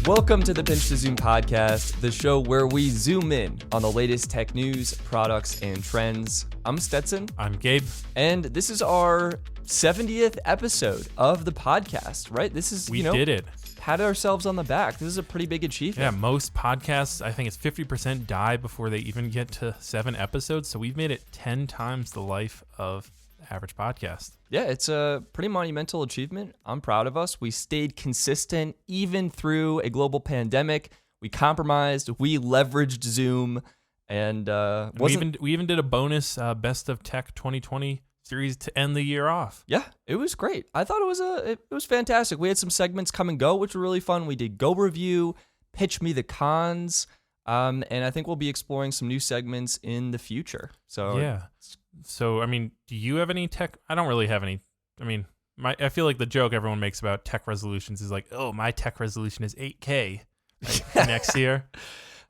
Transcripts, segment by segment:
Welcome to the Pinch to Zoom podcast, the show where we zoom in on the latest tech news, products, and trends. I'm Stetson. I'm Gabe. And this is our 70th episode of the podcast, right? This is, we did it. Pat ourselves on the back. This is a pretty big achievement. Yeah, most podcasts, I think it's 50% die before they even get to 7 episodes. So we've made it 10 times the life of the average podcast. Yeah, it's a pretty monumental achievement. I'm proud of us. We stayed consistent even through a global pandemic. We compromised. We leveraged Zoom, and we even did a bonus Best of Tech 2020 series to end the year off. Yeah, it was great. I thought it was fantastic. We had some segments come and go, which were really fun. We did Go Review, Pitch Me the Cons, and I think we'll be exploring some new segments in the future. So yeah. So, I mean, do you have any tech? I don't really have any. I mean, I feel like the joke everyone makes about tech resolutions is like, oh, my tech resolution is 8K next year.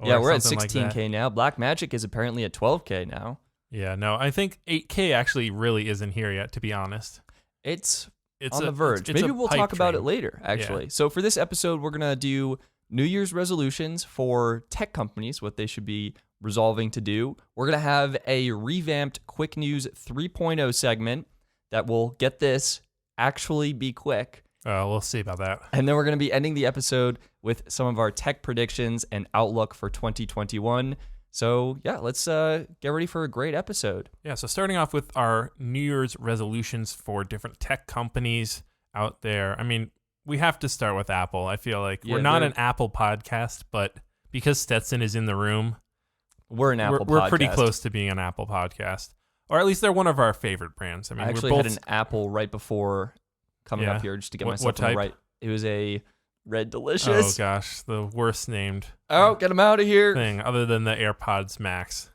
Yeah, we're at 16K now. Blackmagic is apparently at 12K now. Yeah, no, I think 8K actually really isn't here yet, to be honest. It's on the verge. Maybe we'll talk about it later, actually. Yeah. So for this episode, we're going to do New Year's resolutions for tech companies, what they should be resolving to do. We're going to have a revamped Quick News 3.0 segment that will, get this, actually be quick. We'll see about that. And then we're going to be ending the episode with some of our tech predictions and outlook for 2021. So, yeah, let's get ready for a great episode. Yeah, so starting off with our New Year's resolutions for different tech companies out there. I mean, we have to start with Apple. I feel like we're not an Apple podcast, but because Stetson is in the room, we're an Apple podcast. We're pretty close to being an Apple podcast. Or at least they're one of our favorite brands. I mean, I actually had an Apple right before coming up here just to get myself right. It was a Red Delicious. Oh, gosh. The worst named get them out of here. Thing other than the AirPods Max.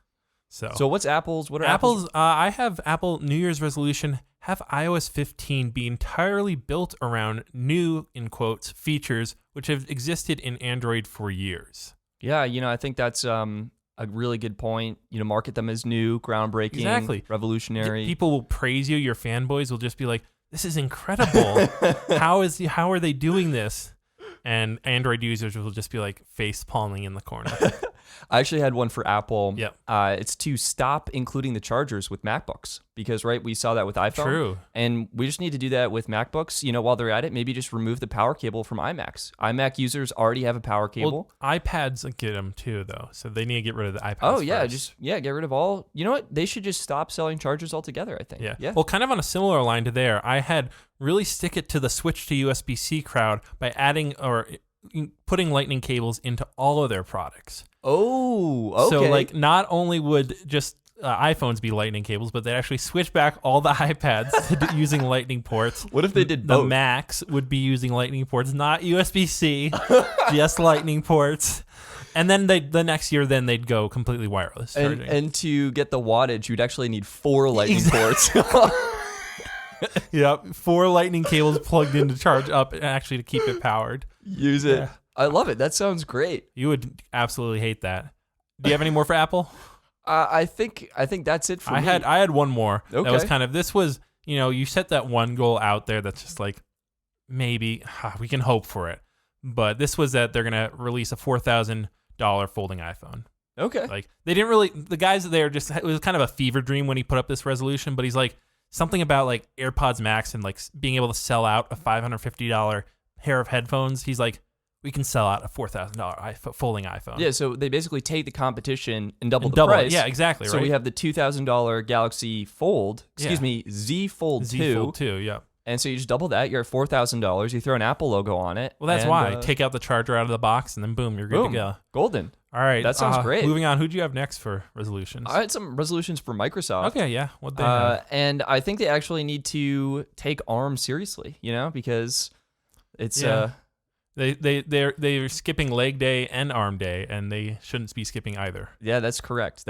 So what's Apple's? What are Apple's? I have Apple New Year's resolution, have iOS 15 be entirely built around new, in quotes, features which have existed in Android for years. Yeah, I think that's a really good point. Market them as new, groundbreaking, exactly, revolutionary. People will praise you. Your fanboys will just be like, "This is incredible. How are they doing this?" And Android users will just be like face palming in the corner. I actually had one for Apple. Yep. It's to stop including the chargers with MacBooks because, right, we saw that with iPhone. True. And we just need to do that with MacBooks. While they're at it, maybe just remove the power cable from iMacs. iMac users already have a power cable. Well, iPads get them too, though. So they need to get rid of the iPads. Oh, yeah. First. Get rid of all. You know what? They should just stop selling chargers altogether, I think. Yeah. Well, kind of on a similar line to there, I had really stick it to the switch to USB-C crowd by adding or putting lightning cables into all of their products. Oh, okay. So, like, not only would just iPhones be lightning cables, but they actually switch back all the iPads to using lightning ports. What if they did both? The Macs would be using lightning ports, not USB-C, just lightning ports. And then the next year, they'd go completely wireless charging. And to get the wattage, you'd actually need 4 lightning ports. Yep, 4 lightning cables plugged in to charge up and actually to keep it powered. Use it. Yeah. I love it. That sounds great. You would absolutely hate that. Do you have any more for Apple? I think that's it for me. I had one more. Okay. That was kind of, this was, you set that one goal out there that's just like, maybe we can hope for it. But this was that they're going to release a $4,000 folding iPhone. Okay. Like, they didn't really, the guys there just, it was kind of a fever dream when he put up this resolution, but he's like, something about like AirPods Max and like being able to sell out a $550 pair of headphones. He's like, we can sell out a $4,000 folding iPhone. Yeah, so they basically take the competition and double the price. Yeah, exactly. So we have the $2,000 Galaxy Fold, Z Fold 2. Z Fold 2, yeah. And so you just double that. You're at $4,000. You throw an Apple logo on it. Well, that's why. Take out the charger out of the box, and then boom, you're good to go. Golden. All right. That sounds great. Moving on. Who do you have next for resolutions? I had some resolutions for Microsoft. Okay, yeah. What they have? And I think they actually need to take ARM seriously, because it's... Yeah. They're skipping leg day and arm day, and they shouldn't be skipping either. Yeah, that's correct.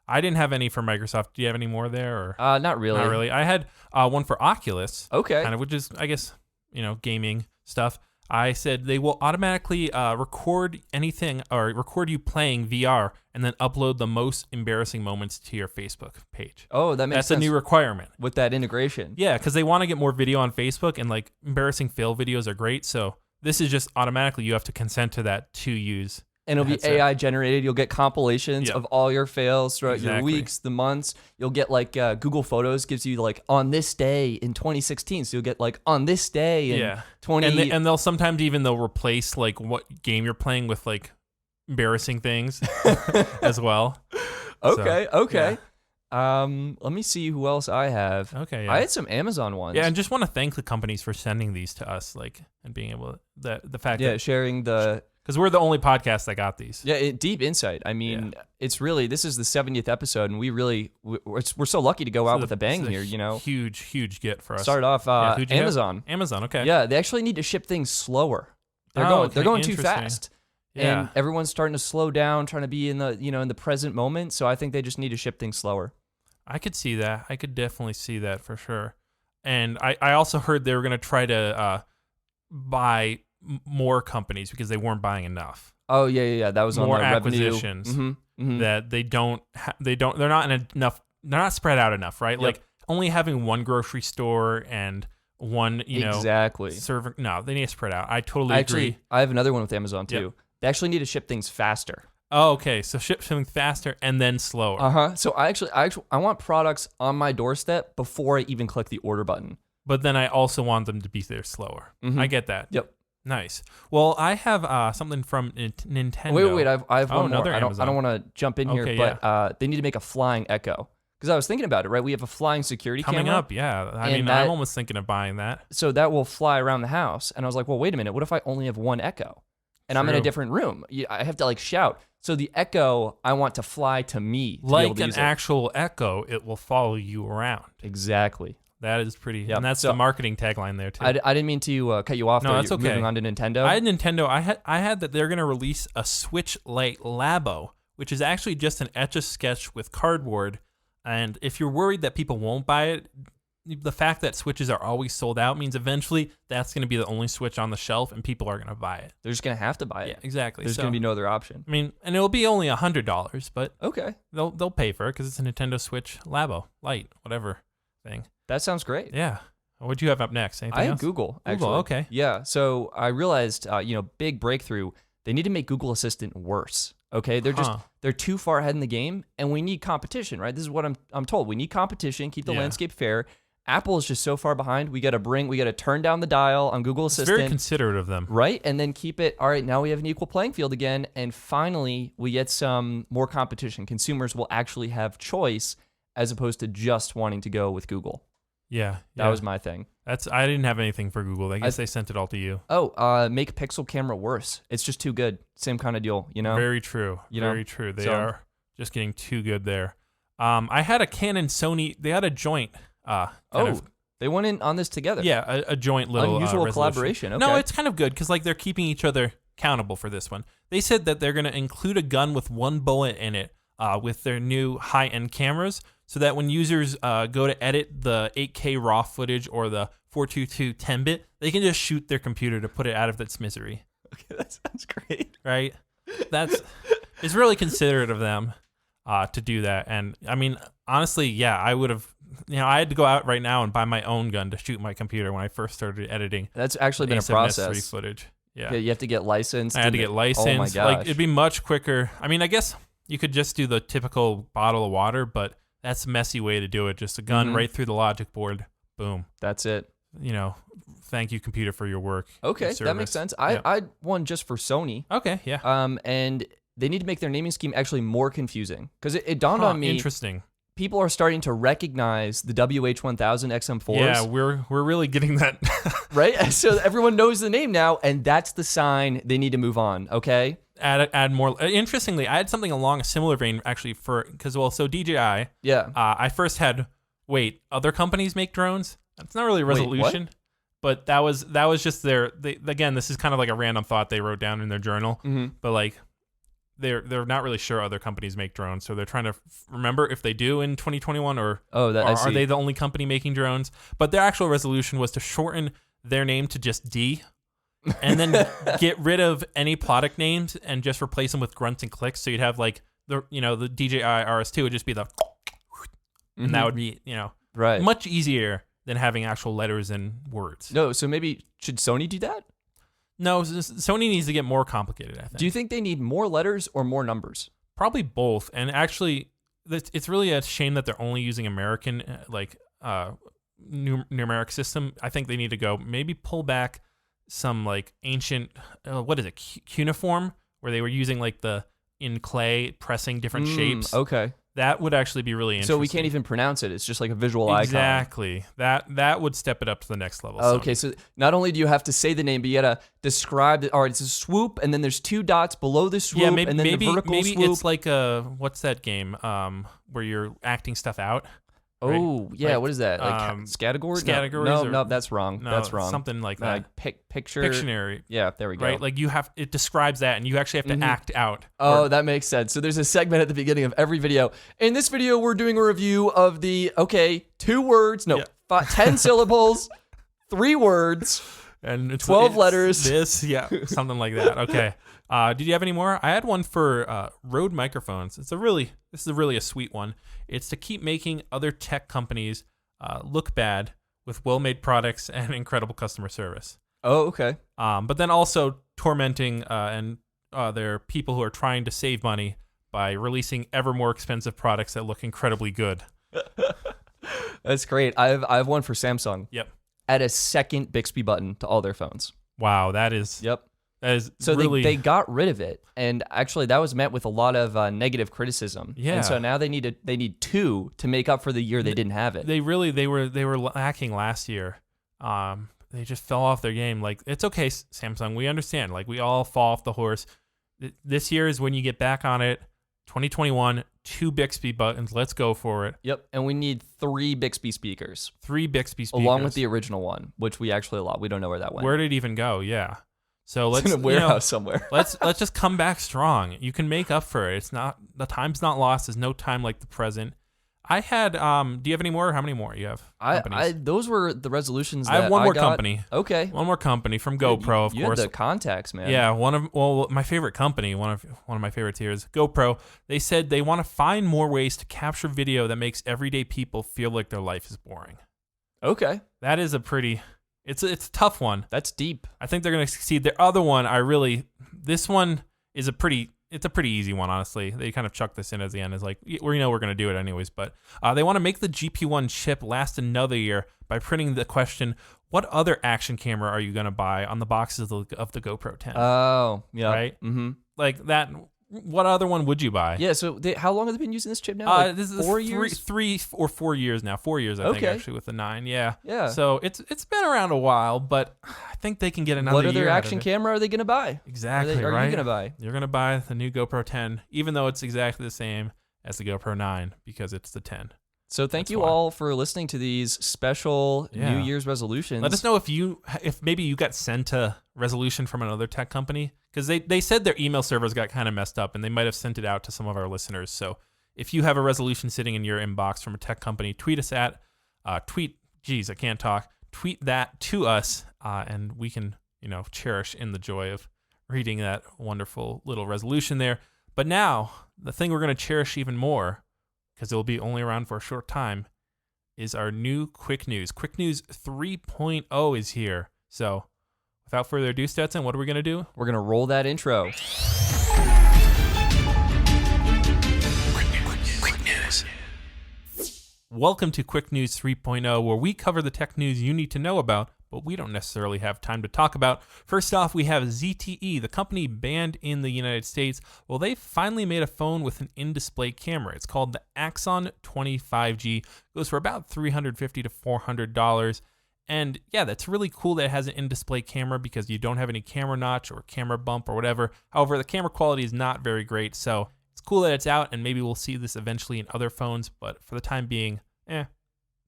I didn't have any for Microsoft. Do you have any more there? Or not really. Not really. I had one for Oculus. Okay. Kind of, which is, I guess, gaming stuff. I said they will automatically record anything or record you playing VR and then upload the most embarrassing moments to your Facebook page. Oh, that makes sense. That's a new requirement. With that integration. Yeah, because they want to get more video on Facebook, and like embarrassing fail videos are great. So This is just automatically you have to consent to that to use. And it'll be AI generated. You'll get compilations of all your fails throughout your weeks, the months. You'll get like Google Photos gives you like on this day in 2016. So you'll get like on this day in 20. And they'll sometimes they'll replace like what game you're playing with like embarrassing things as well. Okay. Let me see who else I have. Okay. I had some Amazon ones. Yeah, and just want to thank the companies for sending these to us, like, and being able to, the fact that sharing the. Because we're the only podcast that got these. Yeah, deep insight. I mean, it's really, this is the 70th episode, and we're so lucky to go out with a bang here, you know? Huge get for us. Started off Amazon. Amazon, okay. Yeah, they actually need to ship things slower. They're going too fast. Yeah. And everyone's starting to slow down, trying to be in the, in the present moment. So I think they just need to ship things slower. I could see that. I could definitely see that for sure. And I also heard they were going to try to buy more companies because they weren't buying enough. Oh yeah. That was more on the acquisitions that they're not spread out enough, right? Yep. Like only having one grocery store and one, server. No, they need to spread out. I totally agree. I have another one with Amazon too. Yep. They actually need to ship things faster. Oh, okay. So ship something faster and then slower. So I want products on my doorstep before I even click the order button. But then I also want them to be there slower. I get that. Yep. Nice. Well, I have something from Nintendo. Wait. I have one more. I don't want to jump in here, but they need to make a flying Echo. Because I was thinking about it, right? We have a flying security coming camera. up, yeah. I'm almost thinking of buying that. So that will fly around the house. And I was like, well, wait a minute. What if I only have one Echo? And I'm in a different room. I have to like shout. So the Echo, I want to fly to me. Like an actual Echo, it will follow you around. Exactly. That is pretty, and that's the marketing tagline there too. I didn't mean to cut you off. No, that's okay. Moving on to Nintendo. I had that they're going to release a Switch Lite Labo, which is actually just an Etch-a-Sketch with cardboard. And if you're worried that people won't buy it, the fact that Switches are always sold out means eventually that's going to be the only Switch on the shelf, and people are going to buy it. They're just going to have to buy it. Yeah, exactly. There's going to be no other option. I mean, and it'll be only $100, but okay, they'll pay for it because it's a Nintendo Switch Labo Lite, whatever thing. That sounds great. Yeah. What'd you have up next? Anything else? Have Google, actually. Google, okay. Yeah, so I realized, big breakthrough. They need to make Google Assistant worse. Okay, they're too far ahead in the game, and we need competition, right? This is what I'm told. We need competition, keep the landscape fair. Apple is just so far behind. We got to turn down the dial on Google Assistant. It's very considerate of them, right? And then keep it. All right, now we have an equal playing field again, and finally we get some more competition. Consumers will actually have choice as opposed to just wanting to go with Google. Yeah, that was my thing. I didn't have anything for Google. I guess they sent it all to you. Oh, make Pixel camera worse. It's just too good. Same kind of deal, Very true. Very true. They are just getting too good there. I had a Canon Sony. They had a joint. They went in on this together. Yeah, a joint little unusual collaboration. Okay. No, it's kind of good because like they're keeping each other accountable for this one. They said that they're going to include a gun with one bullet in it with their new high-end cameras, so that when users go to edit the 8K RAW footage or the 422 10-bit, they can just shoot their computer to put it out of its misery. Okay, that sounds great. Right? It's really considerate of them to do that. And I mean, honestly, yeah, I would have. I had to go out right now and buy my own gun to shoot my computer when I first started editing. That's actually been a process. Footage. Yeah, you have to get licensed. I had to get licensed. Oh my gosh. Like it'd be much quicker. I mean, I guess you could just do the typical bottle of water, but that's a messy way to do it. Just a gun right through the logic board. Boom. That's it. Thank you, computer, for your work. Okay, that makes sense. I had one just for Sony. Okay, yeah. And they need to make their naming scheme actually more confusing because it dawned on me. Interesting. People are starting to recognize the WH-1000 XM4s. Yeah, we're really getting that. Right? So everyone knows the name now, and that's the sign they need to move on, okay? Add more. Interestingly, I had something along a similar vein, actually, so DJI. Yeah. I first had, other companies make drones? That's not really a resolution. But that was just again, this is kind of like a random thought they wrote down in their journal. Mm-hmm. But like, they're not really sure other companies make drones, so they're trying to remember if they do in 2021 or are they the only company making drones. But their actual resolution was to shorten their name to just D, and then get rid of any product names and just replace them with grunts and clicks. So you'd have like the DJI RS2 would just be the, and that would be much easier than having actual letters and words. No, so maybe should Sony do that? No, Sony needs to get more complicated, I think. Do you think they need more letters or more numbers? Probably both. And actually, it's really a shame that they're only using American numeric system. I think they need to go maybe pull back some like ancient cuneiform, where they were using like in clay pressing different shapes. Okay. That would actually be really interesting. So we can't even pronounce it. It's just like a visual icon. Exactly. That would step it up to the next level. Okay, so not only do you have to say the name, but you got to describe it. All right, it's a swoop, and then there's 2 dots below the swoop, and then the vertical swoop. Maybe it's like what's that game where you're acting stuff out? Oh, right? Yeah, like, what is that? Like Scattergories? No, that's wrong. No, that's wrong. Something like that. Like picture. Pictionary. Yeah, there we go. Right? Like it describes that, and you actually have to act out. Oh, that makes sense. So there's a segment at the beginning of every video. In this video, we're doing a review of 2 words, 10 syllables, 3 words, and 12 letters. Something like that. Okay. Did you have any more? I had one for Rode microphones. This is really a sweet one. It's to keep making other tech companies look bad with well-made products and incredible customer service. Oh, okay. But then also tormenting their people who are trying to save money by releasing ever more expensive products that look incredibly good. That's great. I have one for Samsung. Yep. Add a second Bixby button to all their phones. Wow, that is. Yep. So really... they got rid of it, and actually that was met with a lot of negative criticism. Yeah. And so now they need 2 to make up for the year they didn't have it. They were lacking last year. They just fell off their game. Like, it's okay, Samsung. We understand. Like, we all fall off the horse. This year is when you get back on it. 2021, 2 Bixby buttons. Let's go for it. Yep. And we need 3 Bixby speakers. 3 Bixby speakers. Along with the original one, which we actually lost. We don't know where that went. Where did it even go? Yeah. So let's in a warehouse somewhere. let's just come back strong. You can make up for it. It's not, the time's not lost. There's no time like the present. I had do you have any more? How many more you have? Those were the resolutions that I have one more got. company. Okay. One more company from GoPro, of you course. Had the contacts, man. Yeah, my favorite company, one of my favorites here is GoPro. They said they want to find more ways to capture video that makes everyday people feel like their life is boring. Okay. That is it's a tough one. That's deep. I think they're going to succeed. The other one, this one is a pretty easy one, honestly. They kind of chucked this in at the end as like, we're going to do it anyways. But they want to make the GP1 chip last another year by printing the question, what other action camera are you going to buy on the boxes of the GoPro 10? Oh, yeah. Right? Mm-hmm. Like that. What other one would you buy? Yeah, so how long have they been using this chip now? This is 4 years? 3 or 4 years now. 4 years, I think, actually, with the 9. Yeah. Yeah. So it's been around a while, but I think they can get another year. What other action camera are they going to buy? Exactly, are right? you going to buy? You're going to buy the new GoPro 10, even though it's exactly the same as the GoPro 9, because it's the 10. So thank you all for listening to these special New Year's resolutions. Let us know if maybe you got sent a resolution from another tech company, because they said their email servers got kind of messed up, and they might have sent it out to some of our listeners. So if you have a resolution sitting in your inbox from a tech company, tweet us at tweet that to us, and we can cherish in the joy of reading that wonderful little resolution there. But now the thing we're going to cherish even more, because it will be only around for a short time, is our new Quick News. Quick News 3.0 is here. So without further ado, Stetson, what are we going to do? We're going to roll that intro. Quick News. Welcome to Quick News 3.0, where we cover the tech news you need to know about, but we don't necessarily have time to talk about. First off, we have ZTE, the company banned in the United States. Well, they finally made a phone with an in-display camera. It's called the Axon 25G. It goes for about $350 to $400. And yeah, that's really cool that it has an in-display camera, because you don't have any camera notch or camera bump or whatever. However, the camera quality is not very great, so it's cool that it's out, and maybe we'll see this eventually in other phones, but for the time being,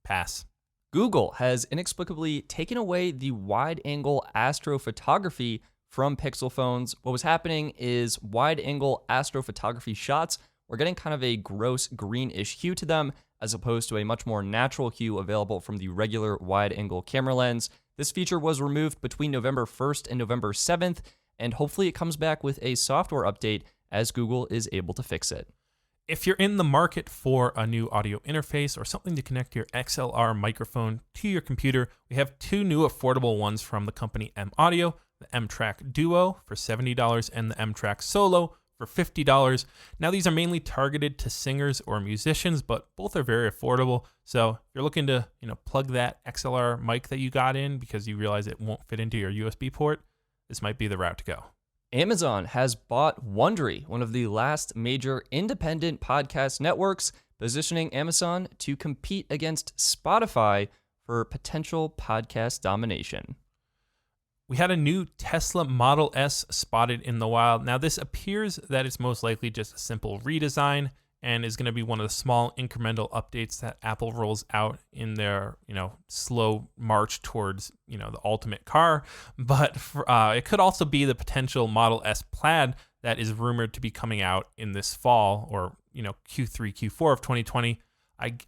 pass. Google has inexplicably taken away the wide-angle astrophotography from Pixel phones. What was happening is wide-angle astrophotography shots were getting kind of a gross greenish hue to them, as opposed to a much more natural hue available from the regular wide-angle camera lens. This feature was removed between November 1st and November 7th, and hopefully it comes back with a software update as Google is able to fix it. If you're in the market for a new audio interface or something to connect your XLR microphone to your computer, we have 2 new affordable ones from the company M Audio. the M-Track Duo for $70 and the M-Track Solo for $50. Now, these are mainly targeted to singers or musicians, but both are very affordable. So if you're looking to, plug that XLR mic that you got in because you realize it won't fit into your USB port, this might be the route to go. Amazon has bought Wondery, one of the last major independent podcast networks, positioning Amazon to compete against Spotify for potential podcast domination. We had a new Tesla Model S spotted in the wild. Now, this appears that it's most likely just a simple redesign and is going to be one of the small incremental updates that Apple rolls out in their, slow march towards, the ultimate car. But it could also be the potential Model S Plaid that is rumored to be coming out in this fall or, Q3, Q4 of 2020,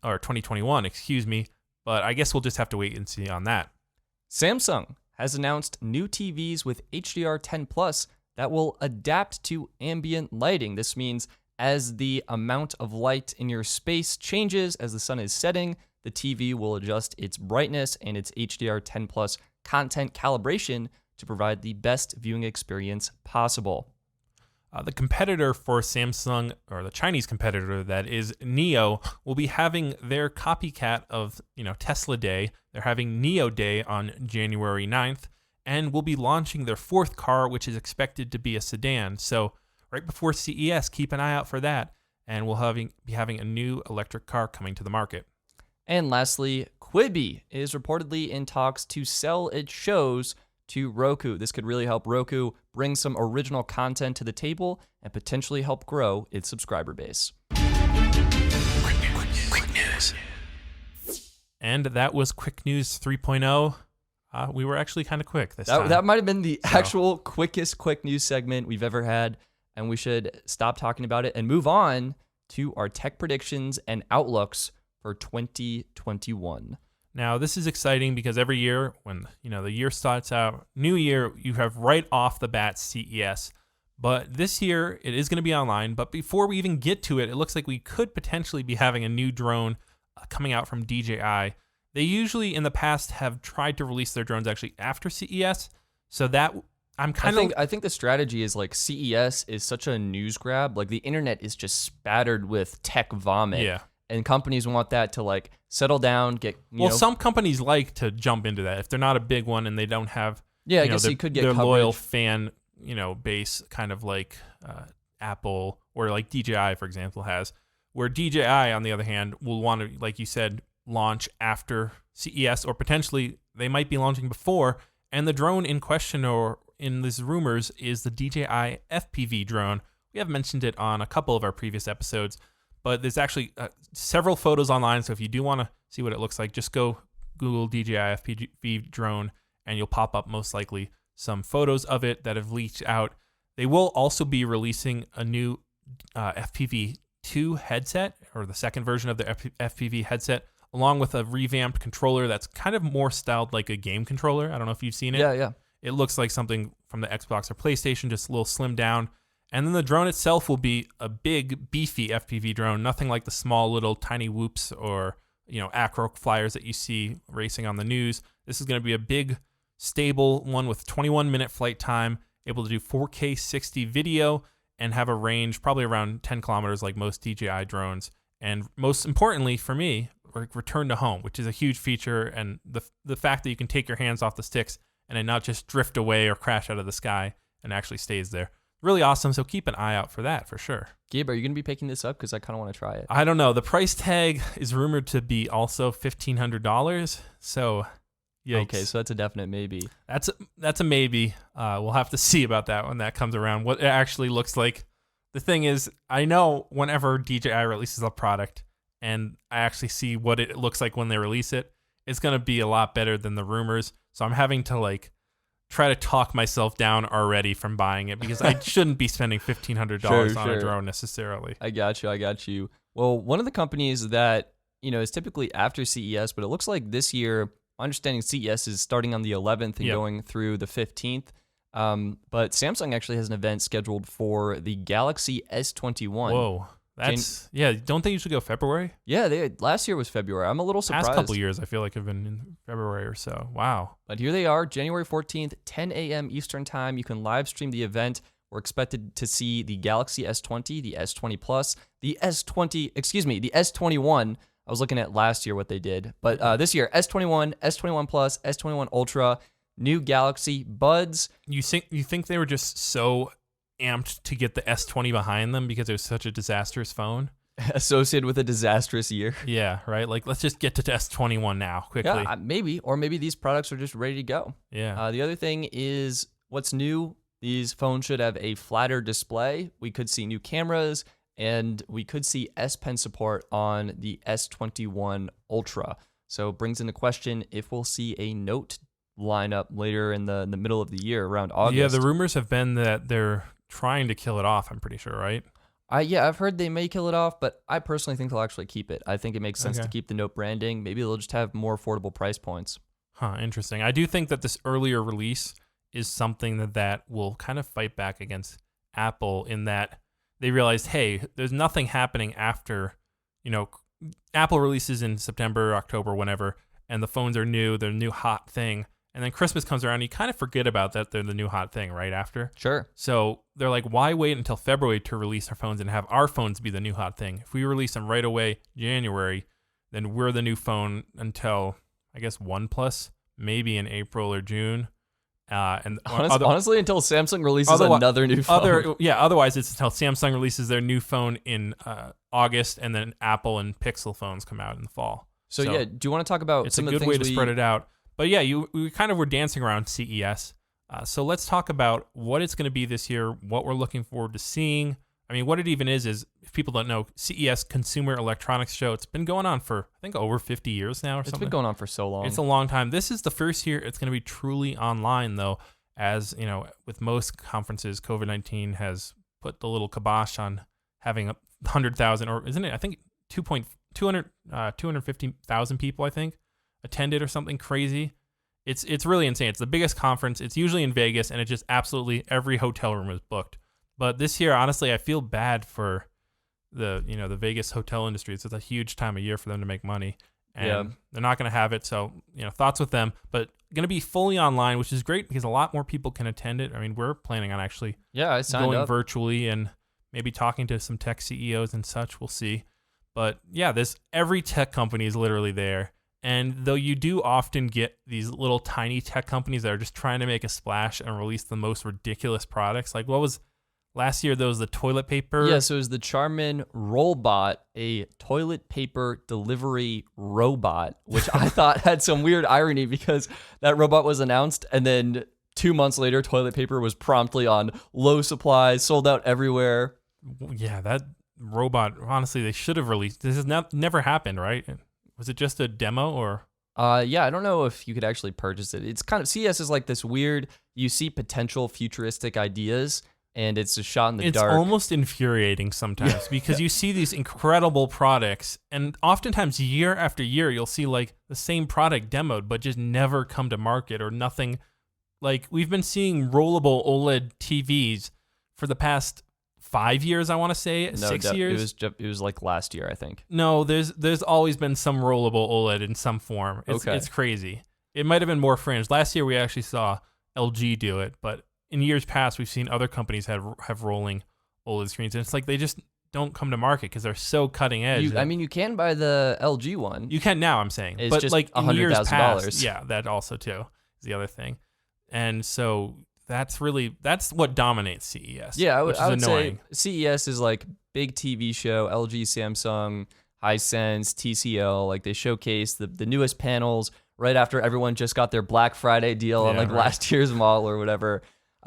or 2021, excuse me. But I guess we'll just have to wait and see on that. Samsung has announced new TVs with HDR10 Plus that will adapt to ambient lighting. This means as the amount of light in your space changes as the sun is setting, the TV will adjust its brightness and its HDR10 Plus content calibration to provide the best viewing experience possible. The competitor for Samsung, or the Chinese competitor that is Neo, will be having their copycat of Tesla Day. They're having Neo Day on January 9th, and will be launching their fourth car, which is expected to be a sedan. So right before CES, keep an eye out for that, and we'll be having a new electric car coming to the market. And lastly, Quibi is reportedly in talks to sell its shows to Roku. This could really help Roku bring some original content to the table and potentially help grow its subscriber base. Quick news. And that was Quick News 3.0. We were actually kind of quick this time. That might have been the actual quickest quick news segment we've ever had, and we should stop talking about it and move on to our tech predictions and outlooks for 2021. Now, this is exciting because every year when, the year starts out, new year, you have right off the bat CES. But this year, it is going to be online. But before we even get to it, it looks like we could potentially be having a new drone coming out from DJI. They usually, in the past, have tried to release their drones actually after CES. So that, I think the strategy is like CES is such a news grab. Like the internet is just spattered with tech vomit. Yeah. And companies want that to settle down, some companies like to jump into that if they're not a big one and they don't have I guess you could get their coverage. Loyal fan base, kind of like Apple or like DJI, for example, has. Where DJI, on the other hand, will want to, like you said, launch after CES, or potentially they might be launching before. And the drone in question, or in these rumors, is the DJI FPV drone. We have mentioned it on a couple of our previous episodes. But there's actually several photos online, so if you do want to see what it looks like, just go Google DJI FPV drone, and you'll pop up most likely some photos of it that have leaked out. They will also be releasing a new FPV2 headset, or the second version of the FPV headset, along with a revamped controller that's kind of more styled like a game controller. I don't know if you've seen it. Yeah. It looks like something from the Xbox or PlayStation, just a little slimmed down. And then the drone itself will be a big, beefy FPV drone, nothing like the small little tiny whoops or, acro flyers that you see racing on the news. This is going to be a big, stable one with 21-minute flight time, able to do 4K 60 video, and have a range probably around 10 kilometers like most DJI drones. And most importantly for me, return to home, which is a huge feature, and the fact that you can take your hands off the sticks and it not just drift away or crash out of the sky and actually stays there. Really awesome, so keep an eye out for that for sure. Gabe, are you going to be picking this up? Because I kind of want to try it. I don't know. The price tag is rumored to be also $1,500, so yikes. Okay, so that's a definite maybe. That's a maybe. We'll have to see about that when that comes around, what it actually looks like. The thing is, I know whenever DJI releases a product and I actually see what it looks like when they release it, it's going to be a lot better than the rumors, so I'm having to try to talk myself down already from buying it because I shouldn't be spending $1,500 on a drone necessarily. I got you. Well, one of the companies that, is typically after CES, but it looks like this year, my understanding CES is starting on the 11th and going through the 15th. But Samsung actually has an event scheduled for the Galaxy S21. Whoa. Don't think you should go February? Yeah, last year was February. I'm a little surprised. Past couple years, I feel like have been in February or so. Wow. But here they are, January 14th, 10 a.m. Eastern Time. You can live stream the event. We're expected to see the Galaxy S20, the S20 Plus, the S21. I was looking at last year what they did. But this year, S21, S21 Plus, S21 Ultra, new Galaxy Buds. You think they were just so amped to get the S20 behind them because it was such a disastrous phone? Associated with a disastrous year. Yeah, right? Like, let's just get to S21 now, quickly. Yeah, maybe. Or maybe these products are just ready to go. Yeah. The other thing is, what's new? These phones should have a flatter display. We could see new cameras, and we could see S Pen support on the S21 Ultra. So it brings into question if we'll see a Note lineup later in the middle of the year, around August. Yeah, the rumors have been that they're trying to kill it off, I'm pretty sure, right? I've heard they may kill it off, but I personally think they'll actually keep it. I think it makes sense to keep the Note branding. Maybe they'll just have more affordable price points. Huh, interesting. I do think that this earlier release is something that will kind of fight back against Apple in that they realized, hey, there's nothing happening after, Apple releases in September, October, whenever, and the phones are new, they're a new hot thing. And then Christmas comes around, and you kind of forget about that they're the new hot thing right after. Sure. So they're like, why wait until February to release our phones and have our phones be the new hot thing? If we release them right away, January, then we're the new phone until, I guess, OnePlus, maybe in April or June. Honestly, until Samsung releases another new phone. Otherwise it's until Samsung releases their new phone in August, and then Apple and Pixel phones come out in the fall. So do you want to talk about some of the things? It's a good way to spread it out. But yeah, we kind of were dancing around CES. So let's talk about what it's going to be this year, what we're looking forward to seeing. I mean, what it even is if people don't know, CES, Consumer Electronics Show, it's been going on for, I think, over 50 years now or something. It's been going on for so long. It's a long time. This is the first year it's going to be truly online, though, as, with most conferences, COVID-19 has put the little kibosh on having 100,000, or isn't it, I think, 250,000 people, I think, attended or something crazy. It's really insane. It's the biggest conference. It's usually in Vegas, and it just absolutely every hotel room is booked. But this year, honestly, I feel bad for the Vegas hotel industry. It's a huge time of year for them to make money, and they're not going to have it. So, thoughts with them, but going to be fully online, which is great because a lot more people can attend it. I mean, we're planning on actually going virtually and maybe talking to some tech CEOs and such. We'll see. But yeah, every tech company is literally there. And though you do often get these little tiny tech companies that are just trying to make a splash and release the most ridiculous products, like what was last year? There was the toilet paper. Yeah, so it was the Charmin Rollbot, a toilet paper delivery robot, which I thought had some weird irony because that robot was announced, and then 2 months later, toilet paper was promptly on low supplies, sold out everywhere. Yeah, that robot, honestly, they should have released. This has never happened, right? Was it just a demo or? Yeah, I don't know if you could actually purchase it. It's kind of, CES is like this weird, you see potential futuristic ideas, and it's a shot in the dark. It's almost infuriating sometimes because you see these incredible products, and oftentimes year after year, you'll see like the same product demoed, but just never come to market or nothing. Like we've been seeing rollable OLED TVs for the past 5 years, I want to say, 6 years. It was like last year, I think. No, there's always been some rollable OLED in some form. It's crazy. It might have been more fringe. Last year we actually saw LG do it, but in years past we've seen other companies have rolling OLED screens, and it's like they just don't come to market because they're so cutting edge. You can buy the LG one. You can now, I'm saying. It's but just like in years past, $100,000. yeah, that also too is the other thing. And so that's what dominates CES. Yeah, I would annoying. Say CES is like big TV show, LG, Samsung, Hisense, TCL. Like they showcase the newest panels right after everyone just got their Black Friday deal on last year's model or whatever.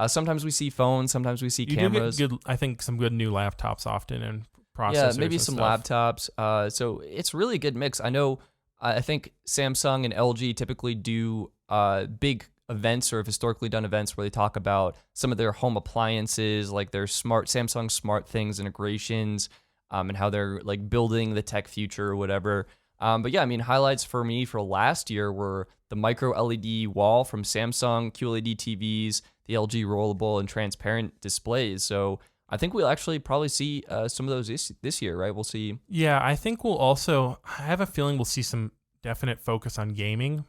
Sometimes we see phones, sometimes we see cameras. I think some good new laptops often and processors. Yeah, maybe some stuff. laptops. So it's really a good mix. I think Samsung and LG typically do big events or have historically done events where they talk about some of their home appliances, like their Samsung SmartThings integrations, and how they're like building the tech future or whatever. But yeah, I mean, highlights for me for last year were the micro LED wall from Samsung, QLED TVs, the LG rollable and transparent displays. So I think we'll actually probably see some of those this year, right? We'll see. Yeah, I think we'll also, I have a feeling we'll see some definite focus on gaming.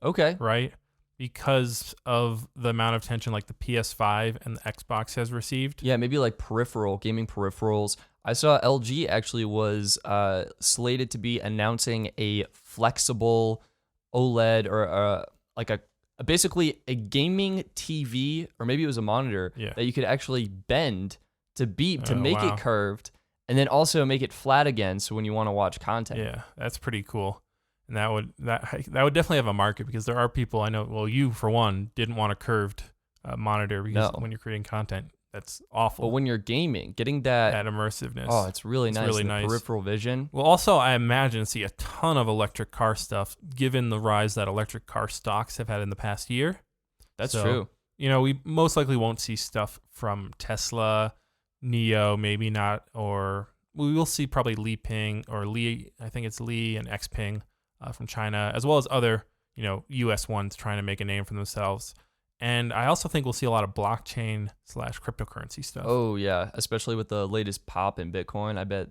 Okay. Right? Because of the amount of attention like the PS5 and the Xbox has received. Yeah, maybe like gaming peripherals. I saw LG actually was slated to be announcing a flexible OLED or like basically a gaming TV, or maybe it was a monitor that you could actually bend to make it curved, and then also make it flat again. So when you want to watch content. Yeah, that's pretty cool. And that would definitely have a market, because there are people I know. Well, you for one didn't want a curved monitor, because when you're creating content, that's awful. But when you're gaming, getting that immersiveness, it's really nice. Really nice. Peripheral vision. Well, also I imagine see a ton of electric car stuff, given the rise that electric car stocks have had in the past year. That's true. We most likely won't see stuff from Tesla, NIO, maybe not, or we will see probably Li Ping or Li. I think it's Li and Xpeng. From China, as well as other, U.S. ones trying to make a name for themselves. And I also think we'll see a lot of blockchain / cryptocurrency stuff. Oh, yeah, especially with the latest pop in Bitcoin. I bet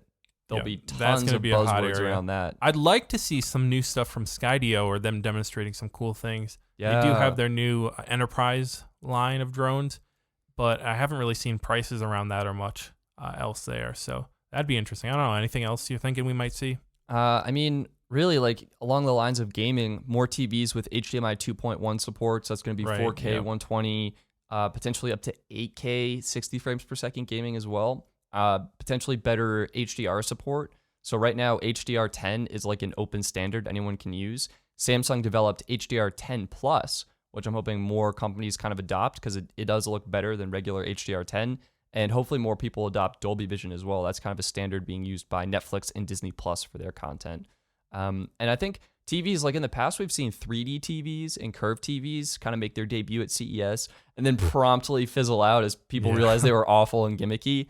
there'll be tons of buzzwords around that. I'd like to see some new stuff from Skydio, or them demonstrating some cool things. Yeah. They do have their new enterprise line of drones, but I haven't really seen prices around that or much else there. So that'd be interesting. I don't know. Anything else you're thinking we might see? I mean, really, like along the lines of gaming, more TVs with HDMI 2.1 support. So that's going to be 4K, 120, potentially up to 8K, 60 frames per second gaming as well. Potentially better HDR support. So right now, HDR10 is like an open standard anyone can use. Samsung developed HDR10 Plus, which I'm hoping more companies kind of adopt, because it does look better than regular HDR10. And hopefully more people adopt Dolby Vision as well. That's kind of a standard being used by Netflix and Disney Plus for their content. And I think TVs, like in the past, we've seen 3D TVs and curved TVs kind of make their debut at CES and then promptly fizzle out as people realize they were awful and gimmicky.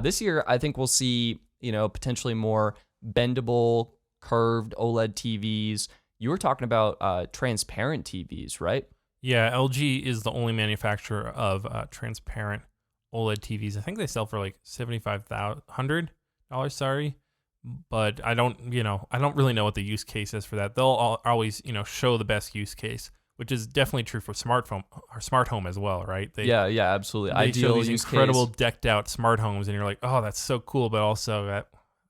This year, I think we'll see, potentially more bendable, curved OLED TVs. You were talking about transparent TVs, right? Yeah, LG is the only manufacturer of transparent OLED TVs. I think they sell for like $7,500. Sorry. But I don't really know what the use case is for that. They'll always, show the best use case, which is definitely true for smart home as well, right? Yeah, absolutely. They show these incredible decked out smart homes, and you're like, oh, that's so cool, but also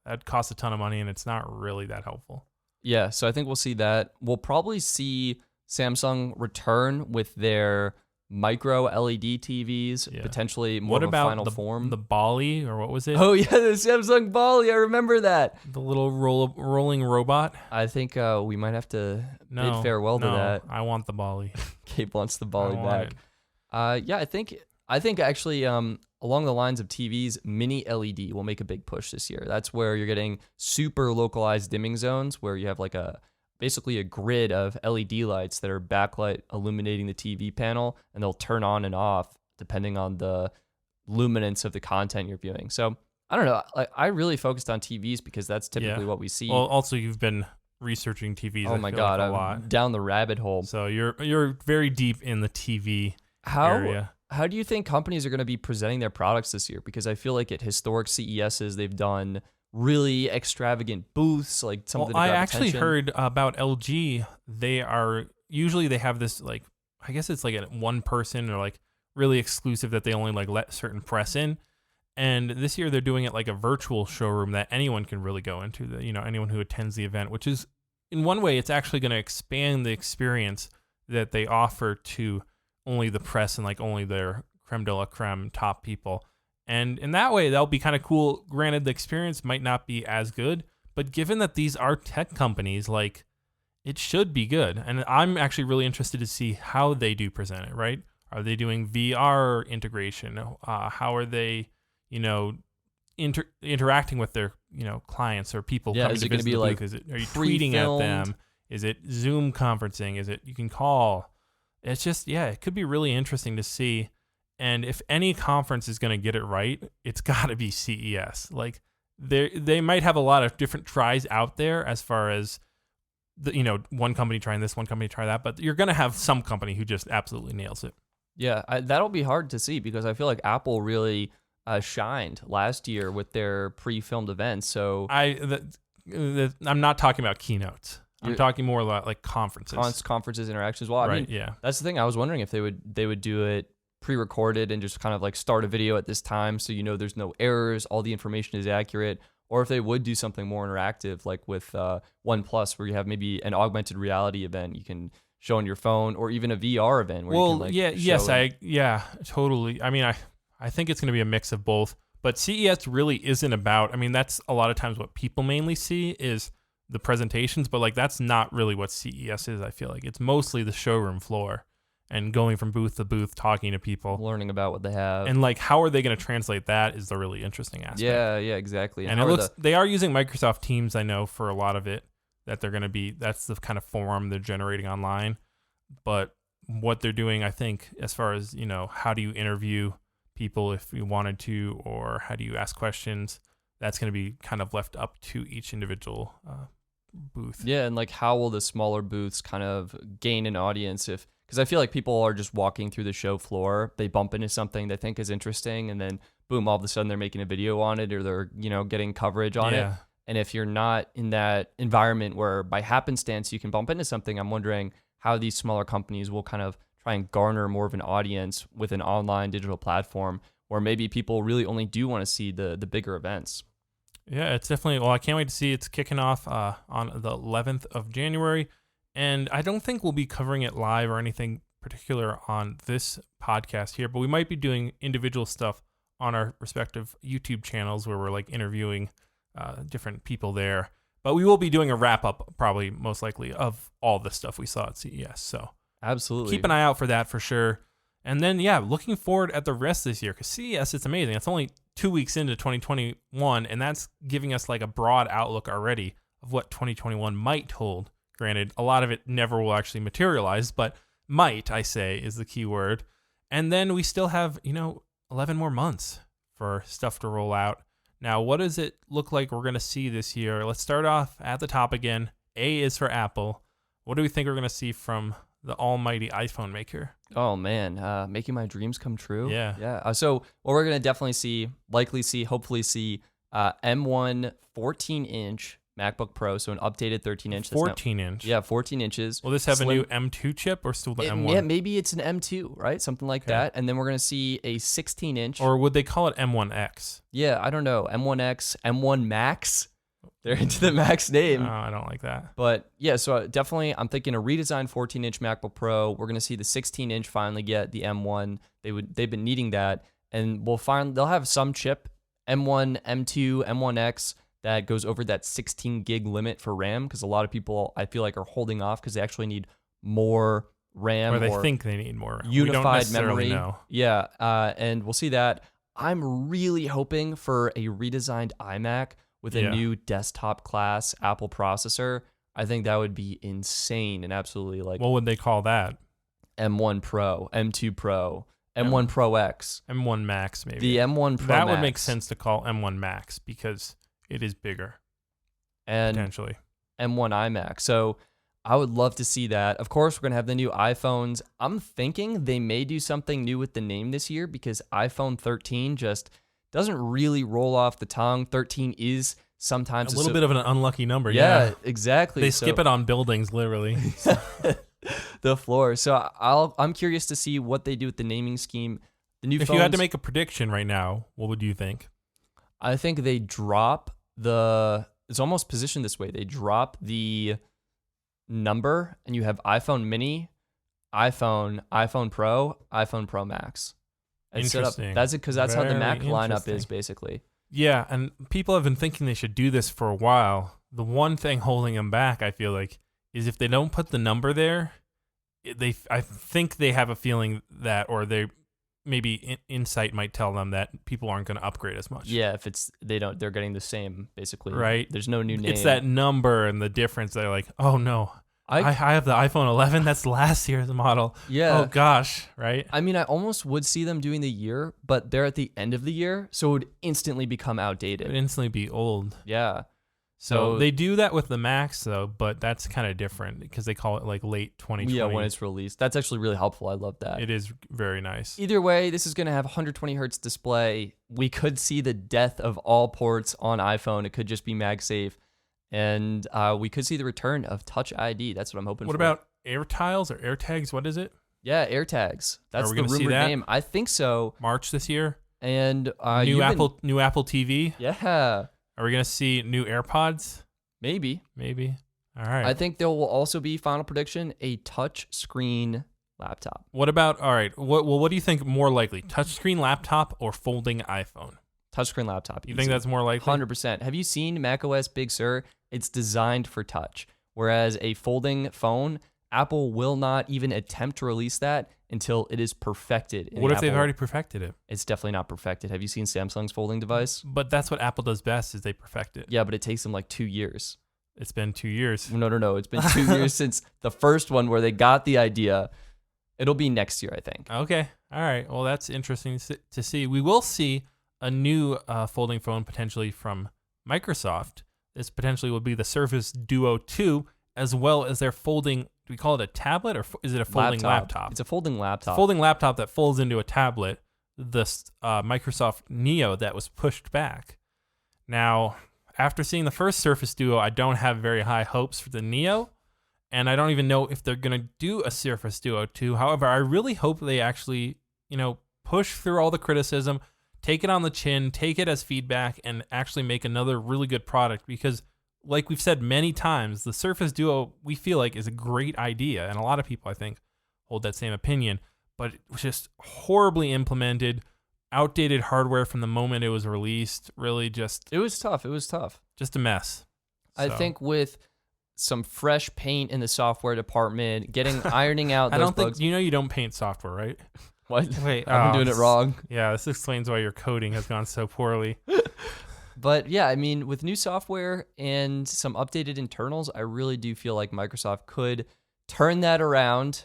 that costs a ton of money, and it's not really that helpful. Yeah, so I think we'll see that. We'll probably see Samsung return with their micro LED TVs, potentially more of a final form. The Bali, or what was it? Oh yeah, the Samsung Bali. I remember that. The little rolling robot. I think we might have to bid farewell to that. I want the Bali. Gabe wants the Bali back. Yeah, I think actually along the lines of TVs, mini LED will make a big push this year. That's where you're getting super localized dimming zones, where you have like basically a grid of LED lights that are backlight illuminating the TV panel, and they'll turn on and off depending on the luminance of the content you're viewing. So I don't know. I really focused on TVs because that's typically what we see. Well, also you've been researching TVs. Oh my God, a lot. Down the rabbit hole. So you're very deep in the TV area. How do you think companies are going to be presenting their products this year? Because I feel like at historic CESs, they've done really extravagant booths, like something that got I actually attention. heard about LG. They have this, like, I guess it's like a one person or like really exclusive that they only like let certain press in. And this year they're doing it like a virtual showroom that anyone can really go into, anyone who attends the event, which is in one way, it's actually going to expand the experience that they offer to only the press and like only their creme de la creme top people. And in that way, that'll be kind of cool. Granted, the experience might not be as good, but given that these are tech companies, like, it should be good. And I'm actually really interested to see how they do present it, right? Are they doing VR integration? How are they, interacting with their, clients or people coming to visit the booth? Are you tweeting at them? Is it Zoom conferencing? Is it you can call? It's just, it could be really interesting to see. And if any conference is going to get it right, it's got to be CES. Like, they might have a lot of different tries out there as far as one company trying this, one company try that, but you're going to have some company who just absolutely nails it. Yeah, that'll be hard to see because I feel like Apple really shined last year with their pre-filmed events. So I'm not talking about keynotes. I'm talking more about like conferences. Conferences, interactions. Well, I mean, that's the thing. I was wondering if they would do it pre-recorded and just kind of like start a video at this time, so there's no errors, all the information is accurate, or if they would do something more interactive, like with OnePlus, where you have maybe an augmented reality event you can show on your phone, or even a VR event. Where you can, totally. I mean, I think it's going to be a mix of both. But CES really isn't about. I mean, that's a lot of times what people mainly see is the presentations, but like that's not really what CES is. I feel like it's mostly the showroom floor and going from booth to booth, talking to people, learning about what they have, and like how are they going to translate that is the really interesting aspect. Yeah, exactly. And it looks they are using Microsoft Teams, I know, for a lot of it. That they're going to be, that's the kind of forum they're generating online. But what they're doing, I think, as far as how do you interview people if you wanted to, or how do you ask questions, that's going to be kind of left up to each individual booth. Yeah, and like how will the smaller booths kind of gain an audience because I feel like people are just walking through the show floor, they bump into something they think is interesting, and then boom, all of a sudden they're making a video on it, or they're getting coverage on it. And if you're not in that environment where by happenstance you can bump into something, I'm wondering how these smaller companies will kind of try and garner more of an audience with an online digital platform, where maybe people really only do want to see the bigger events. Yeah, it's definitely, well, I can't wait to see. It's kicking off on the 11th of January, and I don't think we'll be covering it live or anything particular on this podcast here, but we might be doing individual stuff on our respective YouTube channels where we're like interviewing different people there. But we will be doing a wrap-up, probably most likely, of all the stuff we saw at CES. So absolutely, keep an eye out for that for sure. And then, looking forward at the rest of this year, because CES, it's amazing. It's only 2 weeks into 2021, and that's giving us like a broad outlook already of what 2021 might hold. Granted, a lot of it never will actually materialize, but might, I say, is the key word. And then we still have, 11 more months for stuff to roll out. Now, what does it look like we're going to see this year? Let's start off at the top again. A is for Apple. What do we think we're going to see from the almighty iPhone maker? Oh, man. Making my dreams come true. Yeah. So what we're going to definitely hopefully see M1 14-inch MacBook Pro, so an updated 13-inch. 14-inch? Yeah, 14 inches. Will this have a new M2 chip or still the M1? Yeah, maybe it's an M2, right? Something like that. And then we're going to see a 16-inch. Or would they call it M1X? Yeah, I don't know. M1X, M1 Max. They're into the Max name. No, I don't like that. But yeah, so definitely I'm thinking a redesigned 14-inch MacBook Pro. We're going to see the 16-inch finally get the M1. They've been needing that. And they'll have some chip, M1, M2, M1X, that goes over that 16 gig limit for RAM, because a lot of people, I feel like, are holding off because they actually need more RAM. Or they think they need more RAM. Unified memory. Know. Yeah, and we'll see that. I'm really hoping for a redesigned iMac with a new desktop class Apple processor. I think that would be insane and absolutely like... What would they call that? M1 Pro, M2 Pro, M1 Pro X. M1 Max, maybe. The M1 Pro That Max. would make sense to call M1 Max because it is bigger. And potentially. M1 iMac. So I would love to see that. Of course, we're going to have the new iPhones. I'm thinking they may do something new with the name this year, because iPhone 13 just doesn't really roll off the tongue. 13 is sometimes a little bit of an unlucky number. Yeah, exactly. They skip it on buildings, literally. The floor. So I'm curious to see what they do with the naming scheme. The new If phones, you had to make a prediction right now, what would you think? I think they drop it's almost positioned this way. They drop the number, and you have iPhone mini, iPhone Pro, iPhone Pro Max. Interesting. That's it, because that's how the Mac lineup is, basically. Yeah, and people have been thinking they should do this for a while. The one thing holding them back, I feel like, is if they don't put the number there, I think they have a feeling that, or they maybe insight might tell them that people aren't going to upgrade as much. Yeah, if they're getting the same, basically. Right. There's no new name. It's that number and the difference. They're like, oh no, I have the iPhone 11. That's last year's model. Yeah. Oh gosh. Right. I mean, I almost would see them doing the year, but they're at the end of the year, so it would instantly become outdated. It would instantly be old. Yeah. So they do that with the Max though, but that's kind of different because they call it like late 2020. Yeah, when it's released. That's actually really helpful. I love that. It is very nice. Either way, this is going to have 120 hertz display. We could see the death of all ports on iPhone. It could just be MagSafe. And we could see the return of Touch ID. That's what I'm hoping for. What about AirTiles or AirTags? What is it? Yeah, AirTags. That's the rumored name. I think so. March this year. And new Apple TV. Yeah. Are we gonna see new AirPods? Maybe. All right. I think there will also be, final prediction, a touch screen laptop. What about, all right, what do you think more likely? Touchscreen laptop or folding iPhone? Touchscreen laptop. You think that's more likely? 100%. Have you seen macOS Big Sur? It's designed for touch. Whereas a folding phone, Apple will not even attempt to release that until it is perfected. What if they've already perfected it? It's definitely not perfected. Have you seen Samsung's folding device? But that's what Apple does best, is they perfect it. Yeah, but it takes them like 2 years. It's been 2 years. No. It's been 2 years since the first one where they got the idea. It'll be next year, I think. Okay. All right. Well, that's interesting to see. We will see a new folding phone potentially from Microsoft. This potentially will be the Surface Duo 2, as well as their folding. Do we call it a tablet, or is it a folding laptop? It's a folding laptop. It's a folding laptop that folds into a tablet. The Microsoft Neo that was pushed back. Now, after seeing the first Surface Duo, I don't have very high hopes for the Neo, and I don't even know if they're going to do a Surface Duo 2. However, I really hope they actually, push through all the criticism, take it on the chin, take it as feedback, and actually make another really good product, because like we've said many times, the Surface Duo, we feel like, is a great idea, and a lot of people, I think, hold that same opinion, but it was just horribly implemented, outdated hardware from the moment it was released. Really just... It was tough. Just a mess. I think with some fresh paint in the software department, ironing out those bugs... You don't paint software, right? What? Wait, I'm doing it wrong. Yeah, this explains why your coding has gone so poorly. But yeah, I mean, with new software and some updated internals, I really do feel like Microsoft could turn that around.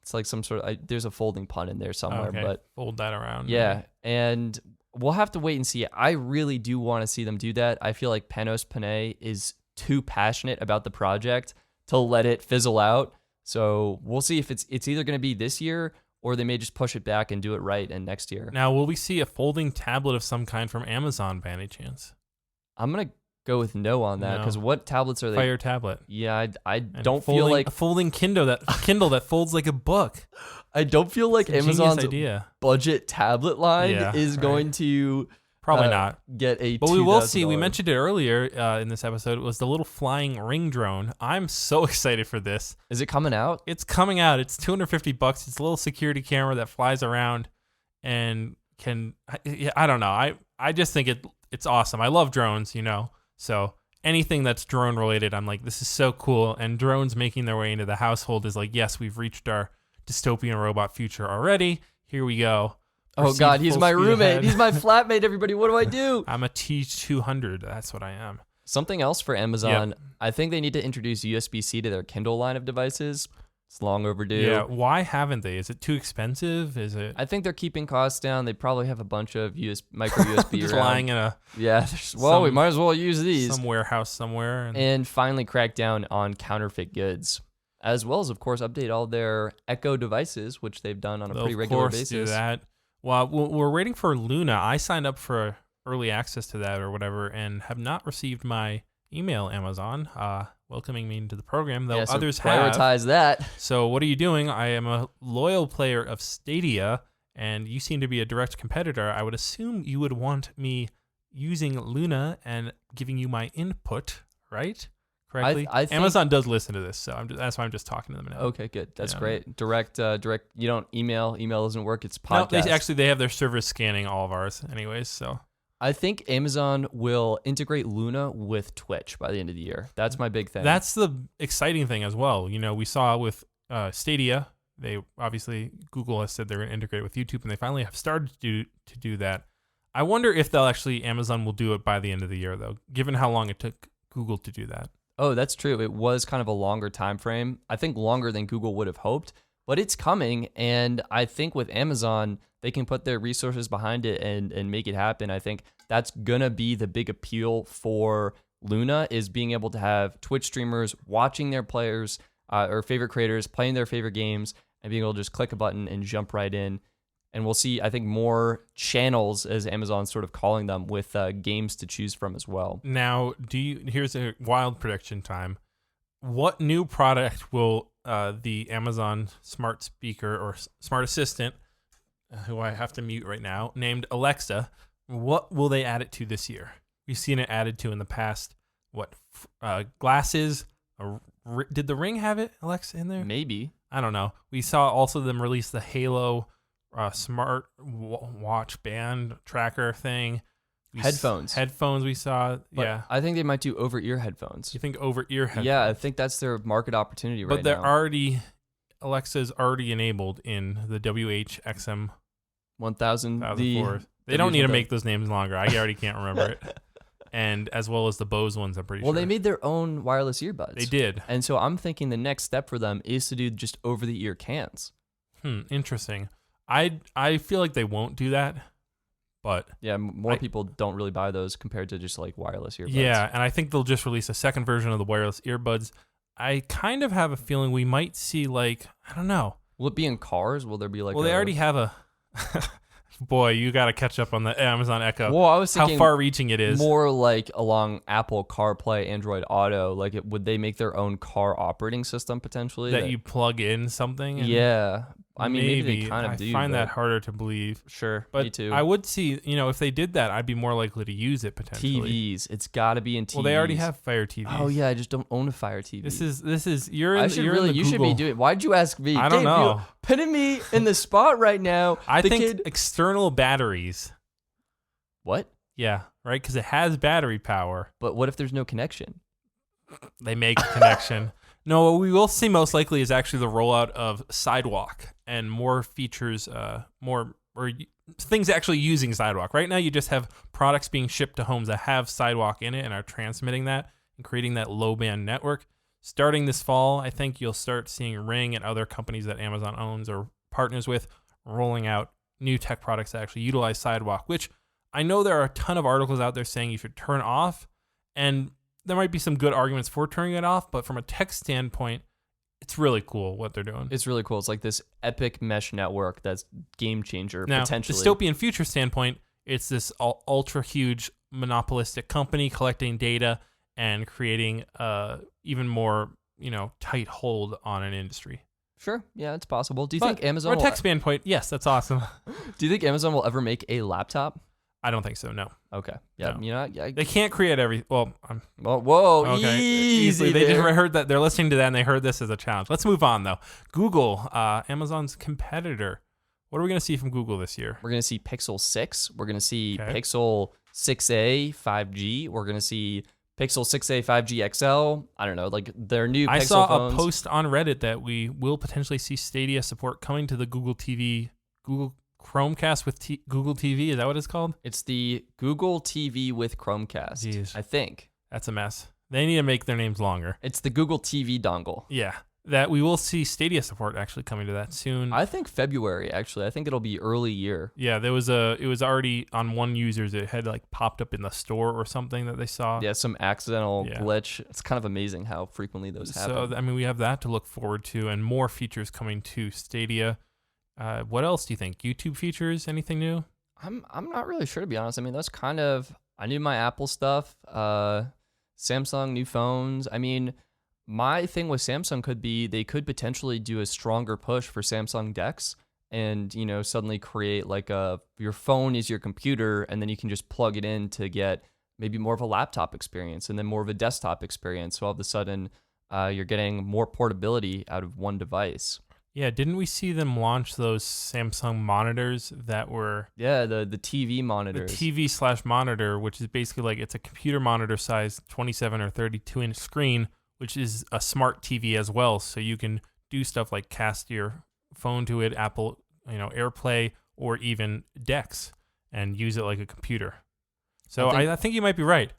It's like some sort of, there's a folding pun in there somewhere, but fold that around. Yeah, maybe. And we'll have to wait and see. I really do want to see them do that. I feel like Panos Panay is too passionate about the project to let it fizzle out. So we'll see if it's either going to be this year, or they may just push it back and do it right in next year. Now, will we see a folding tablet of some kind from Amazon by any chance? I'm going to go with no on that, because what tablets are they? Fire tablet. Yeah, I don't feel like... A folding Kindle that folds like a book. I don't feel like Amazon's budget tablet line is going to... Probably not. Get a But we will see. We mentioned it earlier in this episode. It was the little flying ring drone. I'm so excited for this. Is it coming out? It's coming out. It's $250. It's a little security camera that flies around and can... I don't know. I just think it's awesome. I love drones, So anything that's drone related, I'm like, this is so cool. And drones making their way into the household is like, yes, we've reached our dystopian robot future already. Here we go. Oh, God, he's my roommate. Ahead. He's my flatmate, everybody. What do I do? I'm a T200. That's what I am. Something else for Amazon. Yep. I think they need to introduce USB-C to their Kindle line of devices. It's long overdue. Yeah, why haven't they? Is it too expensive? Is it? I think they're keeping costs down. They probably have a bunch of micro USB just around. Lying in a... Yeah, we might as well use these. Some warehouse somewhere. And finally crack down on counterfeit goods. As well as, of course, update all their Echo devices, which they've done on a pretty regular basis. Do that. Well, we're waiting for Luna. I signed up for early access to that or whatever, and have not received my email, Amazon, welcoming me into the program, though so others have. Prioritize that. So what are you doing? I am a loyal player of Stadia, and you seem to be a direct competitor. I would assume you would want me using Luna and giving you my input, right? Correctly? I think Amazon does listen to this, so that's why I'm just talking to them now. Okay, good. That's great. Direct. You don't email. Email doesn't work. It's podcast. No, they have their servers scanning all of ours anyways, so. I think Amazon will integrate Luna with Twitch by the end of the year. That's my big thing. That's the exciting thing as well. We saw with Stadia, they obviously, Google has said they're going to integrate with YouTube, and they finally have started to do that. I wonder if Amazon will do it by the end of the year, though, given how long it took Google to do that. Oh, that's true. It was kind of a longer time frame. I think longer than Google would have hoped, but it's coming. And I think with Amazon, they can put their resources behind it and make it happen. I think that's going to be the big appeal for Luna is being able to have Twitch streamers watching their players or favorite creators playing their favorite games and being able to just click a button and jump right in. And we'll see, I think, more channels, as Amazon's sort of calling them, with games to choose from as well. Now, here's a wild prediction time. What new product will the Amazon smart speaker or smart assistant, who I have to mute right now, named Alexa, what will they add it to this year? We've seen it added to in the past. What, glasses? Did the Ring have it, Alexa, in there? Maybe. I don't know. We saw also them release the Halo smart watch band tracker thing. Headphones we saw. But yeah. I think they might do over-ear headphones. You think over-ear headphones? Yeah, I think that's their market opportunity right now. But they're already, Alexa's already enabled in the WH-XM 1000. They don't need to make those names longer. I already can't remember it. And as well as the Bose ones, I'm pretty sure. Well, they made their own wireless earbuds. They did. And so I'm thinking the next step for them is to do just over-the-ear cans. Interesting. I feel like they won't do that, but yeah, more people don't really buy those compared to just like wireless earbuds. Yeah, and I think they'll just release a second version of the wireless earbuds. I kind of have a feeling we might see, like, I don't know. Will it be in cars? Will there be like? Well, they already have a. Boy, you got to catch up on the Amazon Echo. Well, I was thinking how far-reaching it is. More like along Apple CarPlay, Android Auto. Like, would they make their own car operating system potentially? That you plug in something? Yeah. I mean, maybe they kind of do. I find that harder to believe. Sure, but me too. I would see, if they did that, I'd be more likely to use it potentially. TVs. It's got to be in TVs. Well, they already have Fire TVs. Oh, yeah. I just don't own a Fire TV. You should be doing. Why'd you ask me? I don't know. You're putting me in the spot right now. I think external batteries. What? Yeah, right? Because it has battery power. But what if there's no connection? They make a connection. No, what we will see most likely is actually the rollout of Sidewalk and more features, things actually using Sidewalk. Right now, you just have products being shipped to homes that have Sidewalk in it and are transmitting that and creating that low-band network. Starting this fall, I think you'll start seeing Ring and other companies that Amazon owns or partners with rolling out new tech products that actually utilize Sidewalk, which I know there are a ton of articles out there saying you should turn off, and there might be some good arguments for turning it off, but from a tech standpoint, it's really cool what they're doing. It's really cool. It's like this epic mesh network that's game changer, now, potentially. Dystopian future standpoint, it's this ultra huge monopolistic company collecting data and creating even more, tight hold on an industry. Sure. Yeah, it's possible. Do you think Amazon... From a tech standpoint, yes, that's awesome. Do you think Amazon will ever make a laptop? I don't think so, no. Okay. Yeah, no. They can't create every... Well, whoa, okay. Easy They just heard that. They're listening to that, and they heard this as a challenge. Let's move on, though. Google, Amazon's competitor. What are we going to see from Google this year? We're going to see Pixel 6. We're going to see Pixel 6a 5G. We're going to see Pixel 6a 5G XL. I don't know, like their new Pixel phones. I saw a post on Reddit that we will potentially see Stadia support coming to the Google Chromecast with Google TV. Is that what it's called? It's the Google TV with Chromecast. Jeez. I think. That's a mess. They need to make their names longer. It's the Google TV dongle. Yeah. That we will see Stadia support actually coming to that soon. I think February, actually. I think it'll be early year. Yeah, it was already on one user's. It had like popped up in the store or something that they saw. Yeah, some accidental glitch. It's kind of amazing how frequently those happen. So, we have that to look forward to and more features coming to Stadia. What else do you think? YouTube features? Anything new? I'm not really sure, to be honest. That's kind of... I knew my Apple stuff. Samsung, new phones. My thing with Samsung could be they could potentially do a stronger push for Samsung DeX and, suddenly create like your phone is your computer and then you can just plug it in to get maybe more of a laptop experience and then more of a desktop experience. So all of a sudden you're getting more portability out of one device. Yeah, didn't we see them launch those Samsung monitors that were... Yeah, the TV monitors. The TV/monitor, which is basically like it's a computer monitor size 27 or 32-inch screen, which is a smart TV as well, so you can do stuff like cast your phone to it, Apple, AirPlay, or even DeX, and use it like a computer. So I think you might be right.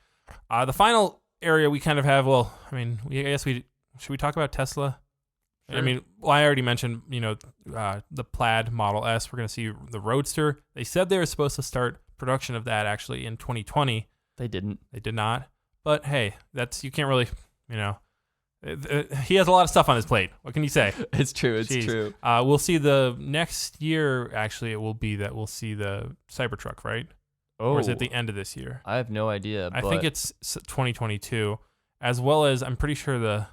The final area we kind of have, should we talk about Tesla? Sure. I already mentioned, the Plaid Model S. We're going to see the Roadster. They said they were supposed to start production of that actually in 2020. They didn't. They did not. But hey, you can't really, he has a lot of stuff on his plate. What can you say? It's true. It's true. We'll see the next year. Actually, it will be that we'll see the Cybertruck, right? Oh, or is it the end of this year? I have no idea. I think it's 2022, as well as I'm pretty sure the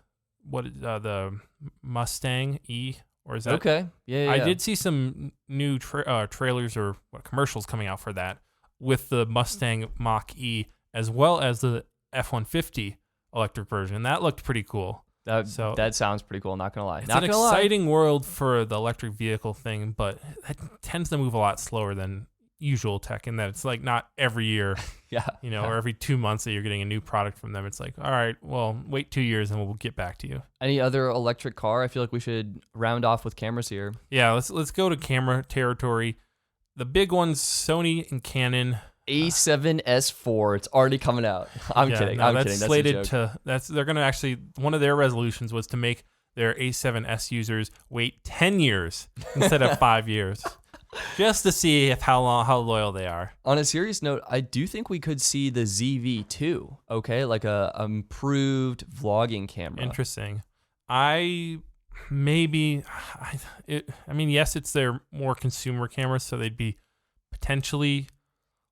Mustang E, or is that okay? Yeah. I did see some new trailers or commercials coming out for that with the Mustang Mach-E, as well as the F-150 electric version. That looked pretty cool. That sounds pretty cool. Not gonna lie. It's an exciting world for the electric vehicle thing, but it tends to move a lot slower than usual tech in that it's like not every year, or every 2 months that you're getting a new product from them. It's like, all right, well, wait 2 years and we'll get back to you. Any other electric car? I feel like we should round off with cameras here. Yeah, let's go to camera territory. The big ones, Sony and Canon. A7 IV. It's already coming out. I'm kidding. I'm kidding. That's slated to. They're going to actually. One of their resolutions was to make their A7S users wait 10 years instead of 5 years. Just to see how loyal they are. On a serious note, I do think we could see the ZV-2, okay? Like a improved vlogging camera. Interesting. Yes, it's their more consumer cameras, so they'd be potentially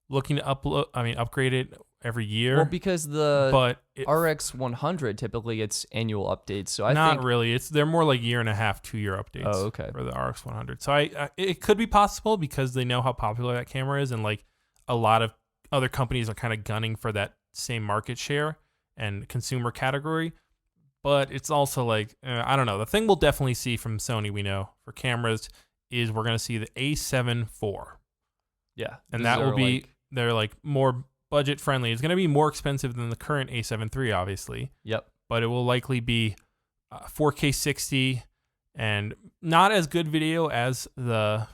looking to upgrade it every year. Well, because RX 100 typically it's annual updates, so not really. They're more like 1.5 2 year updates. Oh, okay. For the RX 100. So it could be possible because they know how popular that camera is, and like a lot of other companies are kind of gunning for that same market share and consumer category. But it's also like I don't know. The thing we'll definitely see from Sony, we know for cameras, is we're going to see the A7 IV. Yeah, and that will be they're like more budget friendly. It's going to be more expensive than the current A7 III, obviously. Yep. But it will likely be 4K 60 and not as good video as the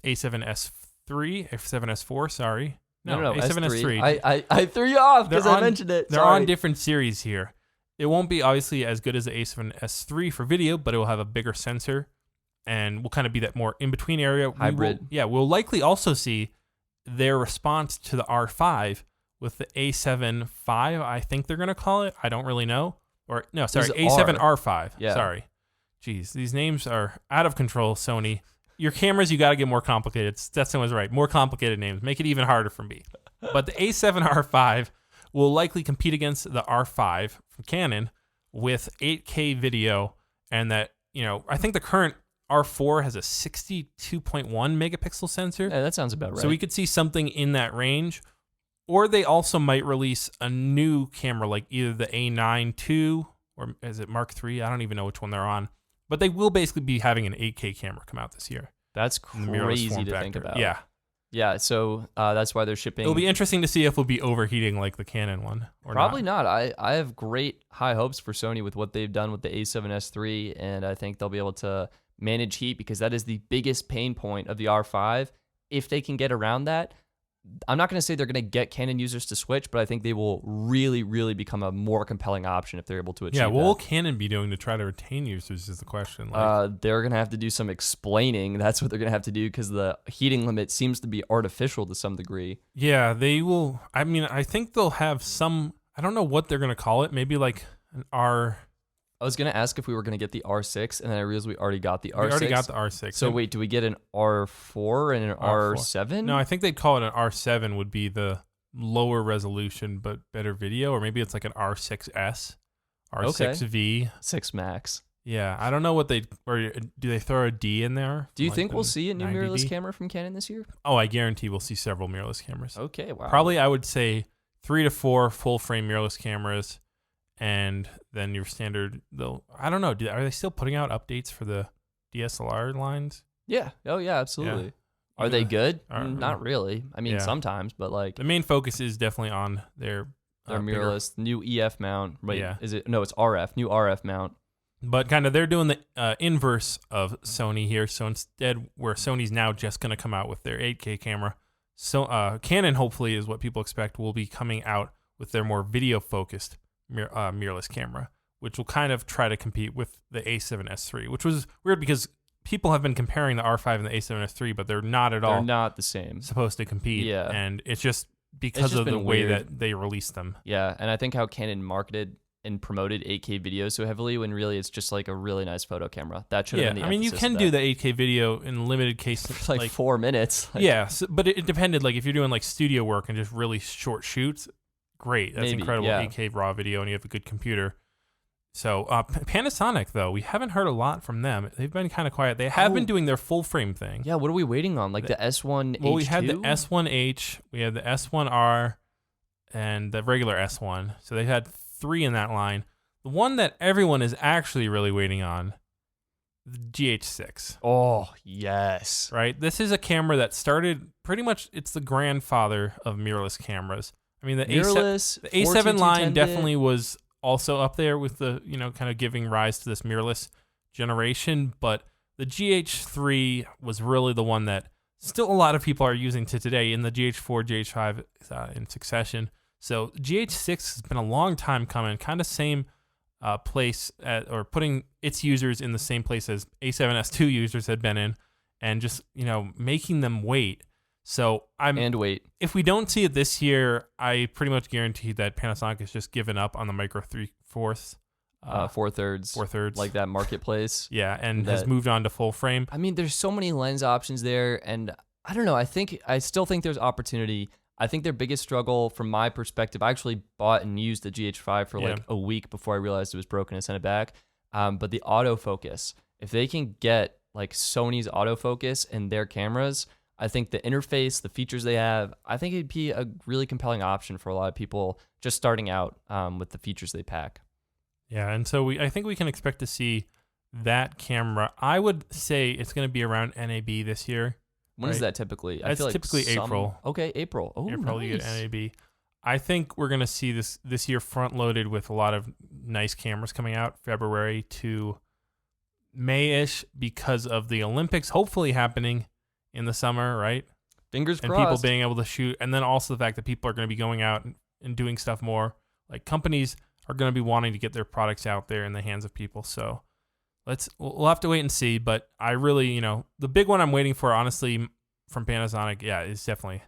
A7S III, A7S IV, sorry. No, A7S III. I threw you off because I mentioned it. They're on different series here. It won't be obviously as good as the A7S III for video, but it will have a bigger sensor and will kind of be that more in-between area. Hybrid. We'll likely also see their response to the R5 with the A7 V, I think they're going to call it. I don't really know. A7 R5. Yeah. Sorry. Jeez, these names are out of control, Sony. Your cameras, you got to get more complicated. Stetson was right. More complicated names. Make it even harder for me. But the A7 R5 will likely compete against the R5 from Canon with 8K video, and that, I think the current R4 has a 62.1 megapixel sensor. Yeah, that sounds about right. So we could see something in that range. Or they also might release a new camera, like either the A9 II, or is it Mark III? I don't even know which one they're on. But they will basically be having an 8K camera come out this year. That's crazy to think about. Yeah. Yeah, so that's why they're shipping. It'll be interesting to see if we'll be overheating like the Canon one or Probably not. I have great high hopes for Sony with what they've done with the A7S III, and I think they'll be able to manage heat because that is the biggest pain point of the R5. If they can get around that, I'm not going to say they're going to get Canon users to switch, but I think they will really, really become a more compelling option if they're able to achieve that. What will Canon be doing to try to retain users is the question. They're going to have to do some explaining. That's what they're going to have to do because the heating limit seems to be artificial to some degree. Yeah, they will. I mean, I think they'll have some, I don't know what they're going to call it. Maybe like an R. I was going to ask if we were going to get the R6, and then I realized we already got the R6. We already got the R6. So wait, do we get an R4 and an R7? No, I think they'd call it an R7 would be the lower resolution but better video, or maybe it's like an R6S, R6V. 6 Max. Yeah, I don't know what or do they throw a D in there? Do you think we'll see a new mirrorless camera from Canon this year? Oh, I guarantee we'll see several mirrorless cameras. Okay, wow. Probably I would say 3 to 4 full frame mirrorless cameras. And then your standard, I don't know. Are they still putting out updates for the DSLR lines? Yeah. Oh, yeah, absolutely. Yeah. Are they good? Not really. I mean, sometimes, but like the main focus is definitely on their mirrorless new EF mount. Wait, is it? No, it's RF. New RF mount. But kind of they're doing the inverse of Sony here. So instead, where Sony's now just going to come out with their 8K camera, so Canon hopefully is what people expect will be coming out with their more video focused mirrorless camera, which will kind of try to compete with the A7S III, which was weird because people have been comparing the R5 and the A7S III, but they're not at all. They're not the same. Supposed to compete. Yeah. And it's just because of the way that they released them. Yeah, and I think how Canon marketed and promoted 8K video so heavily when really it's just like a really nice photo camera. That should have been the I mean, you can do the 8K video in limited cases. For like 4 minutes. But it depended. Like if you're doing like studio work and just really short shoots, great. That's incredible 8K raw video and you have a good computer. So Panasonic, though, we haven't heard a lot from them. They've been kind of quiet. They have been doing their full frame thing. Yeah, what are we waiting on? Like the S1H2? Well, we had the S1H, we had the S1R, and the regular S1. So they had 3 in that line. The one that everyone is actually really waiting on, the GH6. Oh, yes. Right? This is a camera that started pretty much, it's the grandfather of mirrorless cameras. I mean, the A7 line definitely was also up there with the, kind of giving rise to this mirrorless generation, but the GH3 was really the one that still a lot of people are using to today, in the GH4, GH5 in succession. So GH6 has been a long time coming, kind of same place or putting its users in the same place as A7S2 users had been in, and just, making them wait. So if we don't see it this year, I pretty much guarantee that Panasonic has just given up on the micro 3/4, 4/3, like that marketplace. Yeah, and has moved on to full frame. I mean, there's so many lens options there, and I don't know. I still think there's opportunity. I think their biggest struggle, from my perspective, I actually bought and used the GH5 for like a week before I realized it was broken and sent it back. But the autofocus, if they can get like Sony's autofocus in their cameras, I think the interface, the features they have, I think it'd be a really compelling option for a lot of people just starting out with the features they pack. Yeah, and so I think we can expect to see that camera. I would say it's going to be around NAB this year. When is that typically? That's typically April. Okay, April. Oh, April, nice. You get NAB. I think we're going to see this year front-loaded with a lot of nice cameras coming out, February to May-ish, because of the Olympics hopefully happening in the summer, right? Fingers crossed. And people being able to shoot. And then also the fact that people are going to be going out and doing stuff more. Like companies are going to be wanting to get their products out there in the hands of people. So we'll have to wait and see. But I really, the big one I'm waiting for, honestly, from Panasonic, is definitely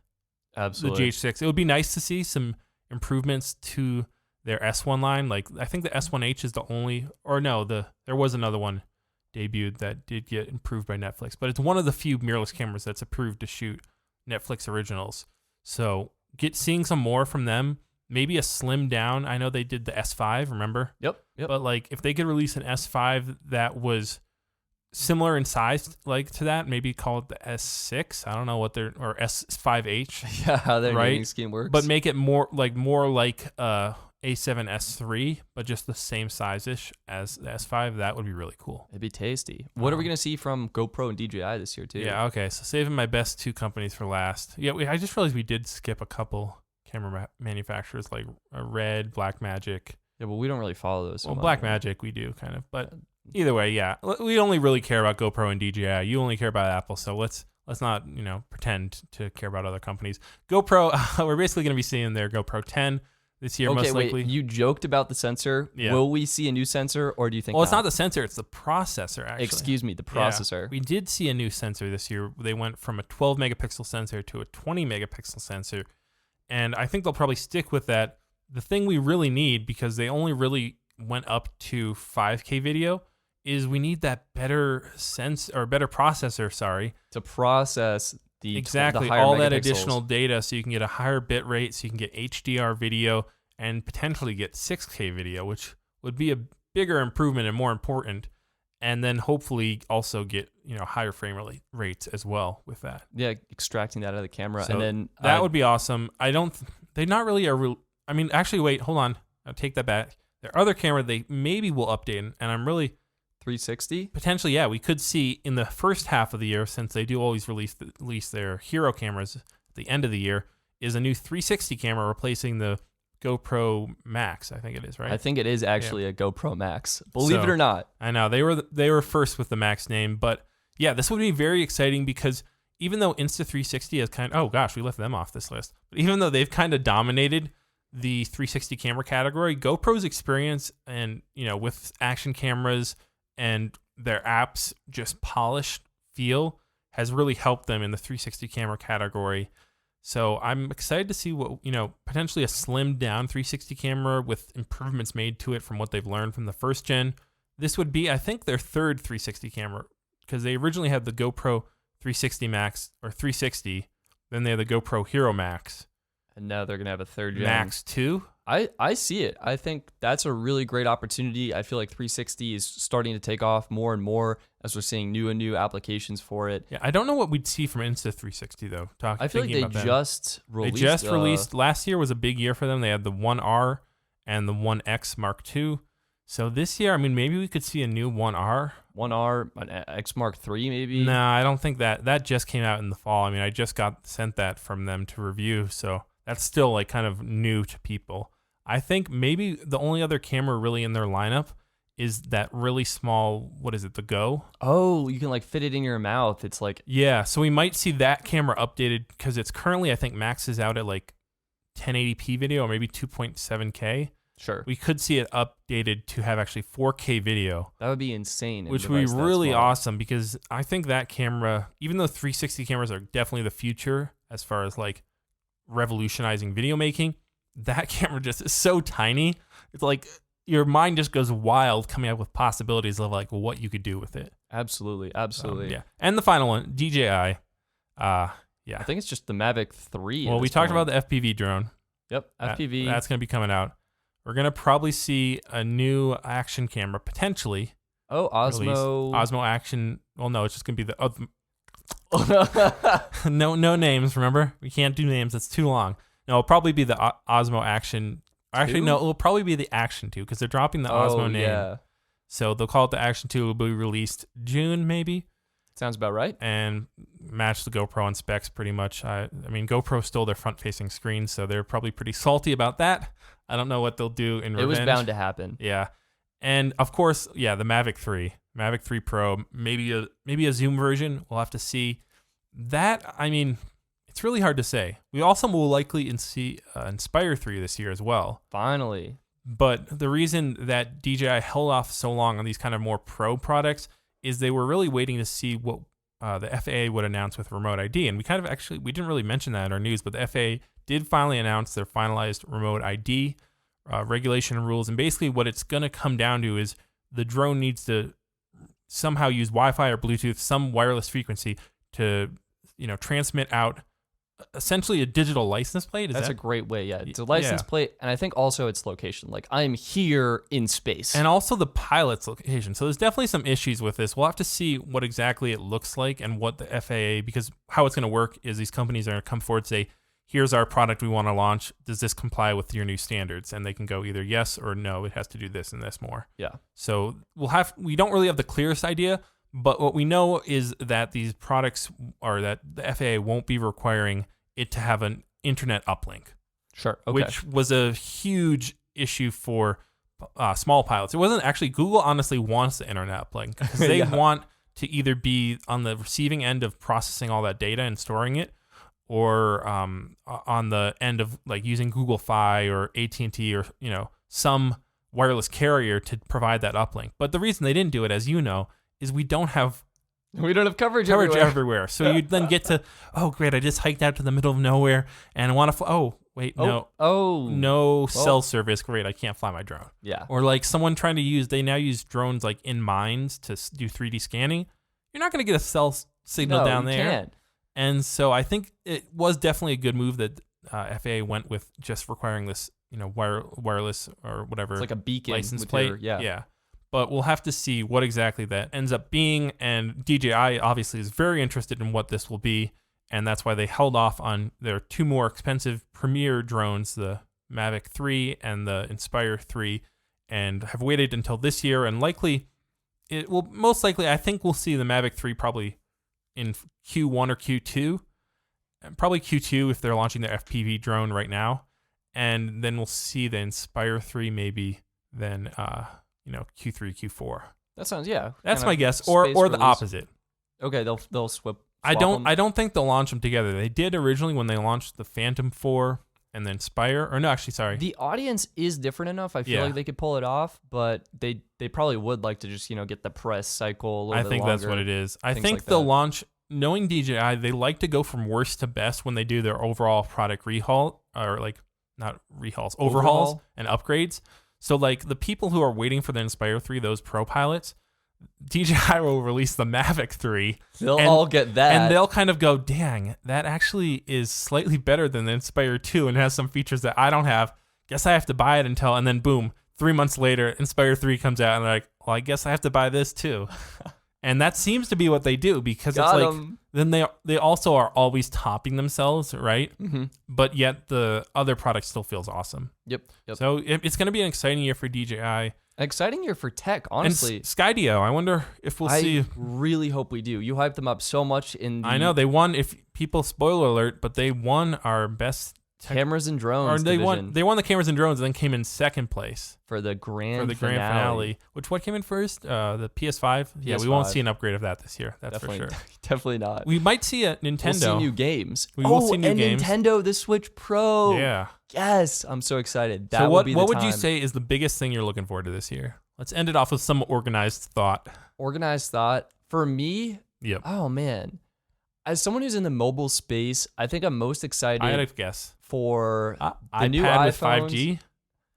absolutely the GH6. It would be nice to see some improvements to their S1 line. Like I think the S1H is the only, there was another one debuted that did get improved by Netflix, but it's one of the few mirrorless cameras that's approved to shoot Netflix originals. So seeing some more from them, maybe a slim down. I know they did the S5, remember? Yep. But like if they could release an S5 that was similar in size to that, maybe call it the S6. I don't know what or S5H. Yeah, how their naming scheme works. But make it more like A7 S3, but just the same size-ish as the S5. That would be really cool. It'd be tasty. What are we going to see from GoPro and DJI this year, too? Yeah, okay. So saving my best 2 companies for last. Yeah, I just realized we did skip a couple camera manufacturers like Red, Blackmagic. Yeah, but we don't really follow those. Well, Blackmagic we do, kind of. But either way, yeah. We only really care about GoPro and DJI. You only care about Apple, so let's not, pretend to care about other companies. GoPro, we're basically going to be seeing their GoPro 10 this year, most likely. Wait, you joked about the sensor. Yeah. Will we see a new sensor, or do you think it's not the sensor, it's the processor, actually. Excuse me, the processor. Yeah. We did see a new sensor this year. They went from a 12-megapixel sensor to a 20-megapixel sensor, and I think they'll probably stick with that. The thing we really need, because they only really went up to 5K video, is we need that better processor, to process exactly the all that additional data, so you can get a higher bit rate, so you can get HDR video and potentially get 6K video, which would be a bigger improvement and more important, and then hopefully also get higher frame rates as well with that. Yeah, extracting that out of the camera, and then that would be awesome. They're not really actually, wait, hold on, I'll take that back. Their other camera they maybe will update, and I'm really 360? Potentially, yeah. We could see in the first half of the year, since they do always release their Hero cameras at the end of the year, is a new 360 camera replacing the GoPro Max. I think it is, right? I think it is actually a GoPro Max. Believe it or not. I know. They were first with the Max name. But yeah, this would be very exciting because even though Insta360 has we left them off this list. But even though they've kind of dominated the 360 camera category, GoPro's experience and, with action cameras and their apps just polished feel has really helped them in the 360 camera category. So I'm excited to see what, potentially a slimmed down 360 camera with improvements made to it from what they've learned from the first gen. This would be, I think, their third 360 camera, because they originally had the GoPro 360 Max or 360, then they had the GoPro Hero Max. And now they're going to have a third gen. Max 2? I see it. I think that's a really great opportunity. I feel like 360 is starting to take off more and more as we're seeing new and new applications for it. Yeah, I don't know what we'd see from Insta360 though. I feel like they just released. Last year was a big year for them. They had the 1R and the 1X Mark II. So this year, I mean, maybe we could see a new 1R. 1R, an X Mark III maybe? No, I don't think that just came out in the fall. I mean, I just got sent that from them to review, so that's still like kind of new to people. I think maybe the only other camera really in their lineup is that really small, what is it, the Go? Oh, you can like fit it in your mouth. It's like... Yeah, so we might see that camera updated because it's currently, I think, maxes out at like 1080p video or maybe 2.7K. Sure. We could see it updated to have actually 4K video. That would be insane. Which would be really awesome because I think that camera, even though 360 cameras are definitely the future as far as like revolutionizing video making, that camera just is so tiny. It's like your mind just goes wild coming up with possibilities of like what you could do with it. Absolutely. Yeah. And the final one, DJI. Yeah. I think it's just the Mavic 3. Well, we talked about the FPV drone. Yep, FPV. That's going to be coming out. We're going to probably see a new action camera, potentially. Oh, Osmo. Osmo Action. Well, no, it's just going to be the... No names, remember? We can't do names. That's too long. No, it'll probably be the Osmo Action. Actually, no, it'll probably be the Action 2 because they're dropping the Osmo name. Yeah. So they'll call it the Action 2. It'll be released June, maybe. Sounds about right. And match the GoPro in specs pretty much. I mean, GoPro stole their front-facing screen, so they're probably pretty salty about that. I don't know what they'll do in revenge. It was bound to happen. Yeah. And, of course, yeah, the Mavic 3. Mavic 3 Pro, maybe a Zoom version. We'll have to see. That, I mean... It's really hard to say. We also will likely see Inspire 3 this year as well. Finally. But the reason that DJI held off so long on these kind of more pro products is they were really waiting to see what the FAA would announce with remote ID. And we didn't really mention that in our news, but the FAA did finally announce their finalized remote ID regulation and rules. And basically what it's going to come down to is the drone needs to somehow use Wi-Fi or Bluetooth, some wireless frequency to, transmit out essentially a digital license plate. That's a great way. Yeah, it's a license plate, and I think also its location. Like I'm here in space, and also the pilot's location. So there's definitely some issues with this. We'll have to see what exactly it looks like and what the FAA, because how it's going to work is these companies are going to come forward and say, "Here's our product we want to launch. Does this comply with your new standards?" And they can go either yes or no. It has to do this and this more. Yeah. So we don't really have the clearest idea. But what we know is that these products or that the FAA won't be requiring it to have an internet uplink. Sure. Okay. Which was a huge issue for small pilots. It wasn't actually, Google honestly wants the internet uplink because they want to either be on the receiving end of processing all that data and storing it, or on the end of like using Google Fi or AT&T or some wireless carrier to provide that uplink. But the reason they didn't do it, as you know, is we don't have coverage everywhere. So you'd then get to, oh great, I just hiked out to the middle of nowhere and I want to no cell service. Great, I can't fly my drone. Yeah. Or like someone trying to they now use drones like in mines to do 3D scanning. You're not going to get a cell signal down there. Can't. And so I think it was definitely a good move that FAA went with just requiring this, wireless or whatever. It's like a beacon license plate. Yeah. But we'll have to see what exactly that ends up being. And DJI obviously is very interested in what this will be. And that's why they held off on their two more expensive premier drones, the Mavic 3 and the Inspire 3, and have waited until this year. And most likely, I think we'll see the Mavic 3 probably in Q1 or Q2. Probably Q2 if they're launching their FPV drone right now. And then we'll see the Inspire 3 maybe then... Q3, Q4. That sounds That's my guess, or the opposite. Okay, they'll swap. I don't think they'll launch them together. They did originally when they launched the Phantom 4 and then Inspire. Or no, actually, sorry. The audience is different enough. I feel like they could pull it off, but they probably would like to just get the press cycle a little bit longer. I think that's what it is. I think they'll launch knowing DJI, they like to go from worst to best when they do their overall product overhauls and upgrades. So like the people who are waiting for the Inspire 3, those pro pilots, DJI will release the Mavic 3. They'll all get that. And they'll kind of go, dang, that actually is slightly better than the Inspire 2 and has some features that I don't have. Guess I have to buy it and then boom, 3 months later, Inspire 3 comes out and they're like, well, I guess I have to buy this too. And that seems to be what they do because it's like, then they also are always topping themselves, right? Mm-hmm. But yet the other product still feels awesome. Yep. So it's going to be an exciting year for DJI. An exciting year for tech, honestly. And Skydio, I wonder if we'll see. I really hope we do. You hyped them up so much I know, they won, spoiler alert, but they won our best cameras and drones division. They won the cameras and drones and then came in second place for the grand finale. What came in first? The PS5. Yeah, we won't see an upgrade of that this year. That's definitely, for sure. Definitely not. We might see a Nintendo. We'll see new games. We will see new games. Nintendo, the Switch Pro. Yeah. Yes, I'm so excited. What would you say is the biggest thing you're looking forward to this year? Let's end it off with some organized thought. Organized thought for me. Yep. Oh man. As someone who's in the mobile space, I think I'm most excited. I had a guess for the iPad new iPhones with 5G.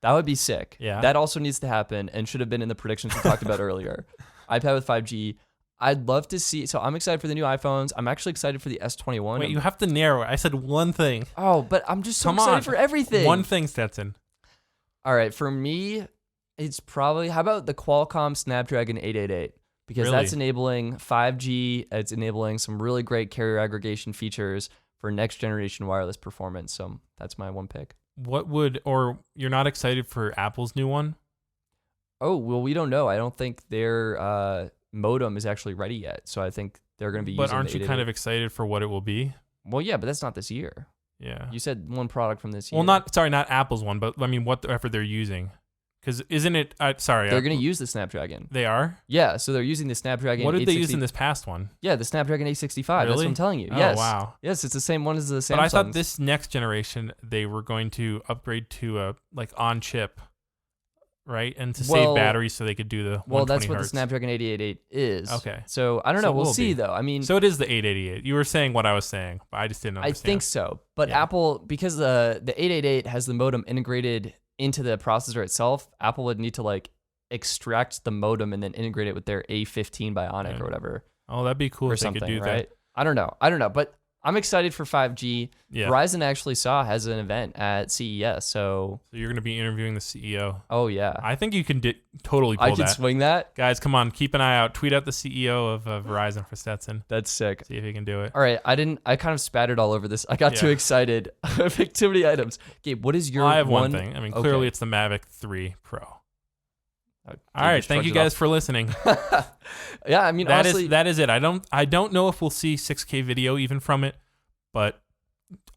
That would be sick. Yeah. That also needs to happen and should have been in the predictions we talked about earlier. iPad with 5G. I'd love to see. So I'm excited for the new iPhones. I'm actually excited for the S21. Wait, you have to narrow it. I said one thing. Oh, but I'm just so excited for everything. One thing, Stetson. All right. For me, it's probably, how about the Qualcomm Snapdragon 888? Because that's enabling 5G. It's enabling some really great carrier aggregation features for next generation wireless performance. So that's my one pick. You're not excited for Apple's new one? Oh, well, we don't know. I don't think their modem is actually ready yet. So I think they're going to be using. But aren't you kind of excited for what it will be? Well, yeah, but that's not this year. Yeah. You said one product from this year. Well, not Apple's one, but I mean, whatever they're using. Because isn't it? They're going to use the Snapdragon. They are? Yeah, so they're using the Snapdragon. What did they use in this past one? Yeah, the Snapdragon 865. Really? That's what I'm telling you. Oh, yes. wow. Yes, it's the same one as the Samsung. But I thought this next generation they were going to upgrade to a on chip, right? And to save batteries so they could do the 120 Well, that's what hertz. the Snapdragon 888 is. Okay. So I don't know. We'll see though. I mean, so it is the 888. You were saying what I was saying, but I just didn't understand. I think so. But yeah. Apple, because the 888 has the modem integrated into the processor itself, Apple would need to extract the modem and then integrate it with their A15 Bionic or whatever. Oh, that'd be cool or if something, they could do right? that. I don't know. But I'm excited for 5G. Yeah. Verizon actually has an event at CES. So you're going to be interviewing the CEO. Oh, yeah. I think you can totally pull that. I can swing that. Guys, come on. Keep an eye out. Tweet out the CEO of Verizon for Stetson. That's sick. See if he can do it. All right. I kind of spattered all over this. I got too excited. I picked too many items. Gabe, what is your I have one thing. I mean, clearly it's the Mavic 3 Pro. All right, thank you guys for listening. Yeah, I mean, honestly, that is it. I don't know if we'll see 6K video even from it, but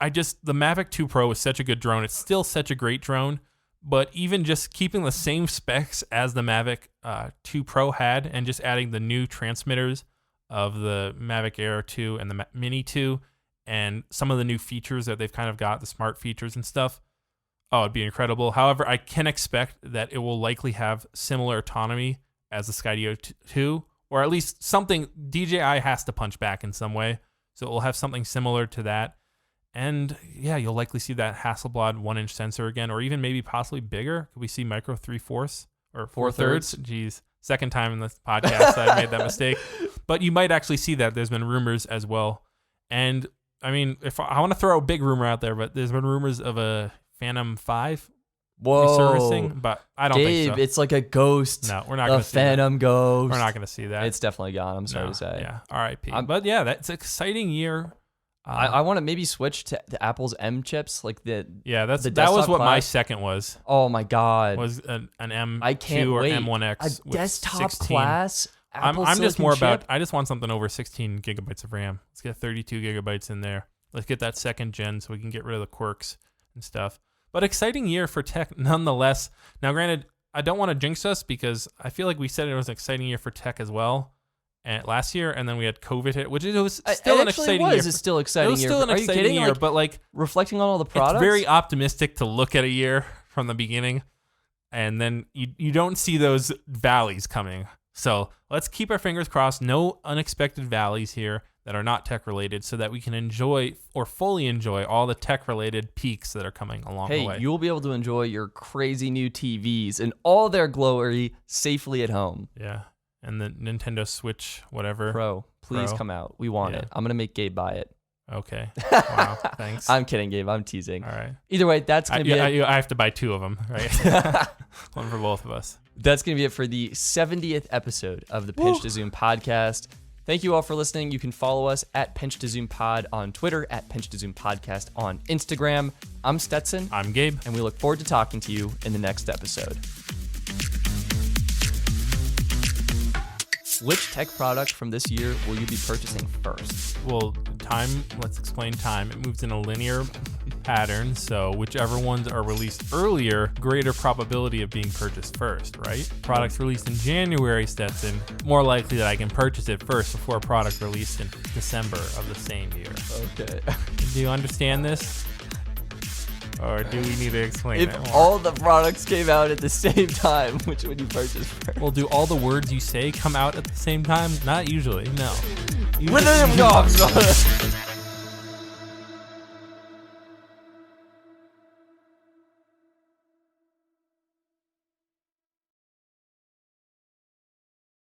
the Mavic 2 Pro is such a good drone. It's still such a great drone, but even just keeping the same specs as the Mavic 2 Pro had and just adding the new transmitters of the Mavic Air 2 and the Mini 2 and some of the new features that they've kind of got, the smart features and stuff. Oh, it'd be incredible. However, I can expect that it will likely have similar autonomy as the Skydio 2, or at least something. DJI has to punch back in some way, so it will have something similar to that. And yeah, you'll likely see that Hasselblad 1-inch sensor again, or even maybe possibly bigger. Could we see micro 3/4 or 4/3? Jeez, second time in this podcast that I made that mistake. But you might actually see that. There's been rumors as well. And I mean, if I want to throw a big rumor out there, but there's been rumors of a Phantom 5 resurfacing, but I don't think so. It's like a ghost. No, we're not going to see that. The Phantom ghost. We're not going to see that. It's definitely gone. I'm sorry to say. Yeah, R.I.P. But yeah, that's an exciting year. I want to maybe switch to the Apple's M chips, like that was what my second was. Oh my god, was an M2 I can't or wait. M1X a desktop 16. class. I'm just more about. I just want something over 16 gigabytes of RAM. Let's get 32 gigabytes in there. Let's get that second gen so we can get rid of the quirks and stuff. But exciting year for tech nonetheless. Now, granted, I don't want to jinx us because I feel like we said it was an exciting year for tech as well last year, and then we had COVID hit, which it was still an exciting year. It's still exciting. It was still an exciting year, but reflecting on all the products, it's very optimistic to look at a year from the beginning, and then you don't see those valleys coming. So let's keep our fingers crossed. No unexpected valleys here. that are not tech related so that we can enjoy or fully enjoy all the tech related peaks that are coming along the way. Hey, you'll be able to enjoy your crazy new TVs in all their glory safely at home. Yeah. And the Nintendo Switch, whatever. Pro, please come out. We want it. I'm going to make Gabe buy it. Okay. Wow. Thanks. I'm kidding, Gabe. I'm teasing. All right. Either way, that's going to be it. I have to buy 2 of them, right? One for both of us. That's going to be it for the 70th episode of the Pinch to Zoom podcast. Thank you all for listening. You can follow us at Pinch to Zoom Pod on Twitter, at Pinch to Zoom Podcast on Instagram. I'm Stetson. I'm Gabe. And we look forward to talking to you in the next episode. Which tech product from this year will you be purchasing first? Well, time, let's explain time. It moves in a linear pattern, so whichever ones are released earlier, greater probability of being purchased first, right? Products released in January, Stetson, more likely that I can purchase it first before a product released in December of the same year. Okay. Do you understand this? Or do we need to explain it more? If all the products came out at the same time, which would you purchase first? Well, do all the words you say come out at the same time? Not usually, no. No.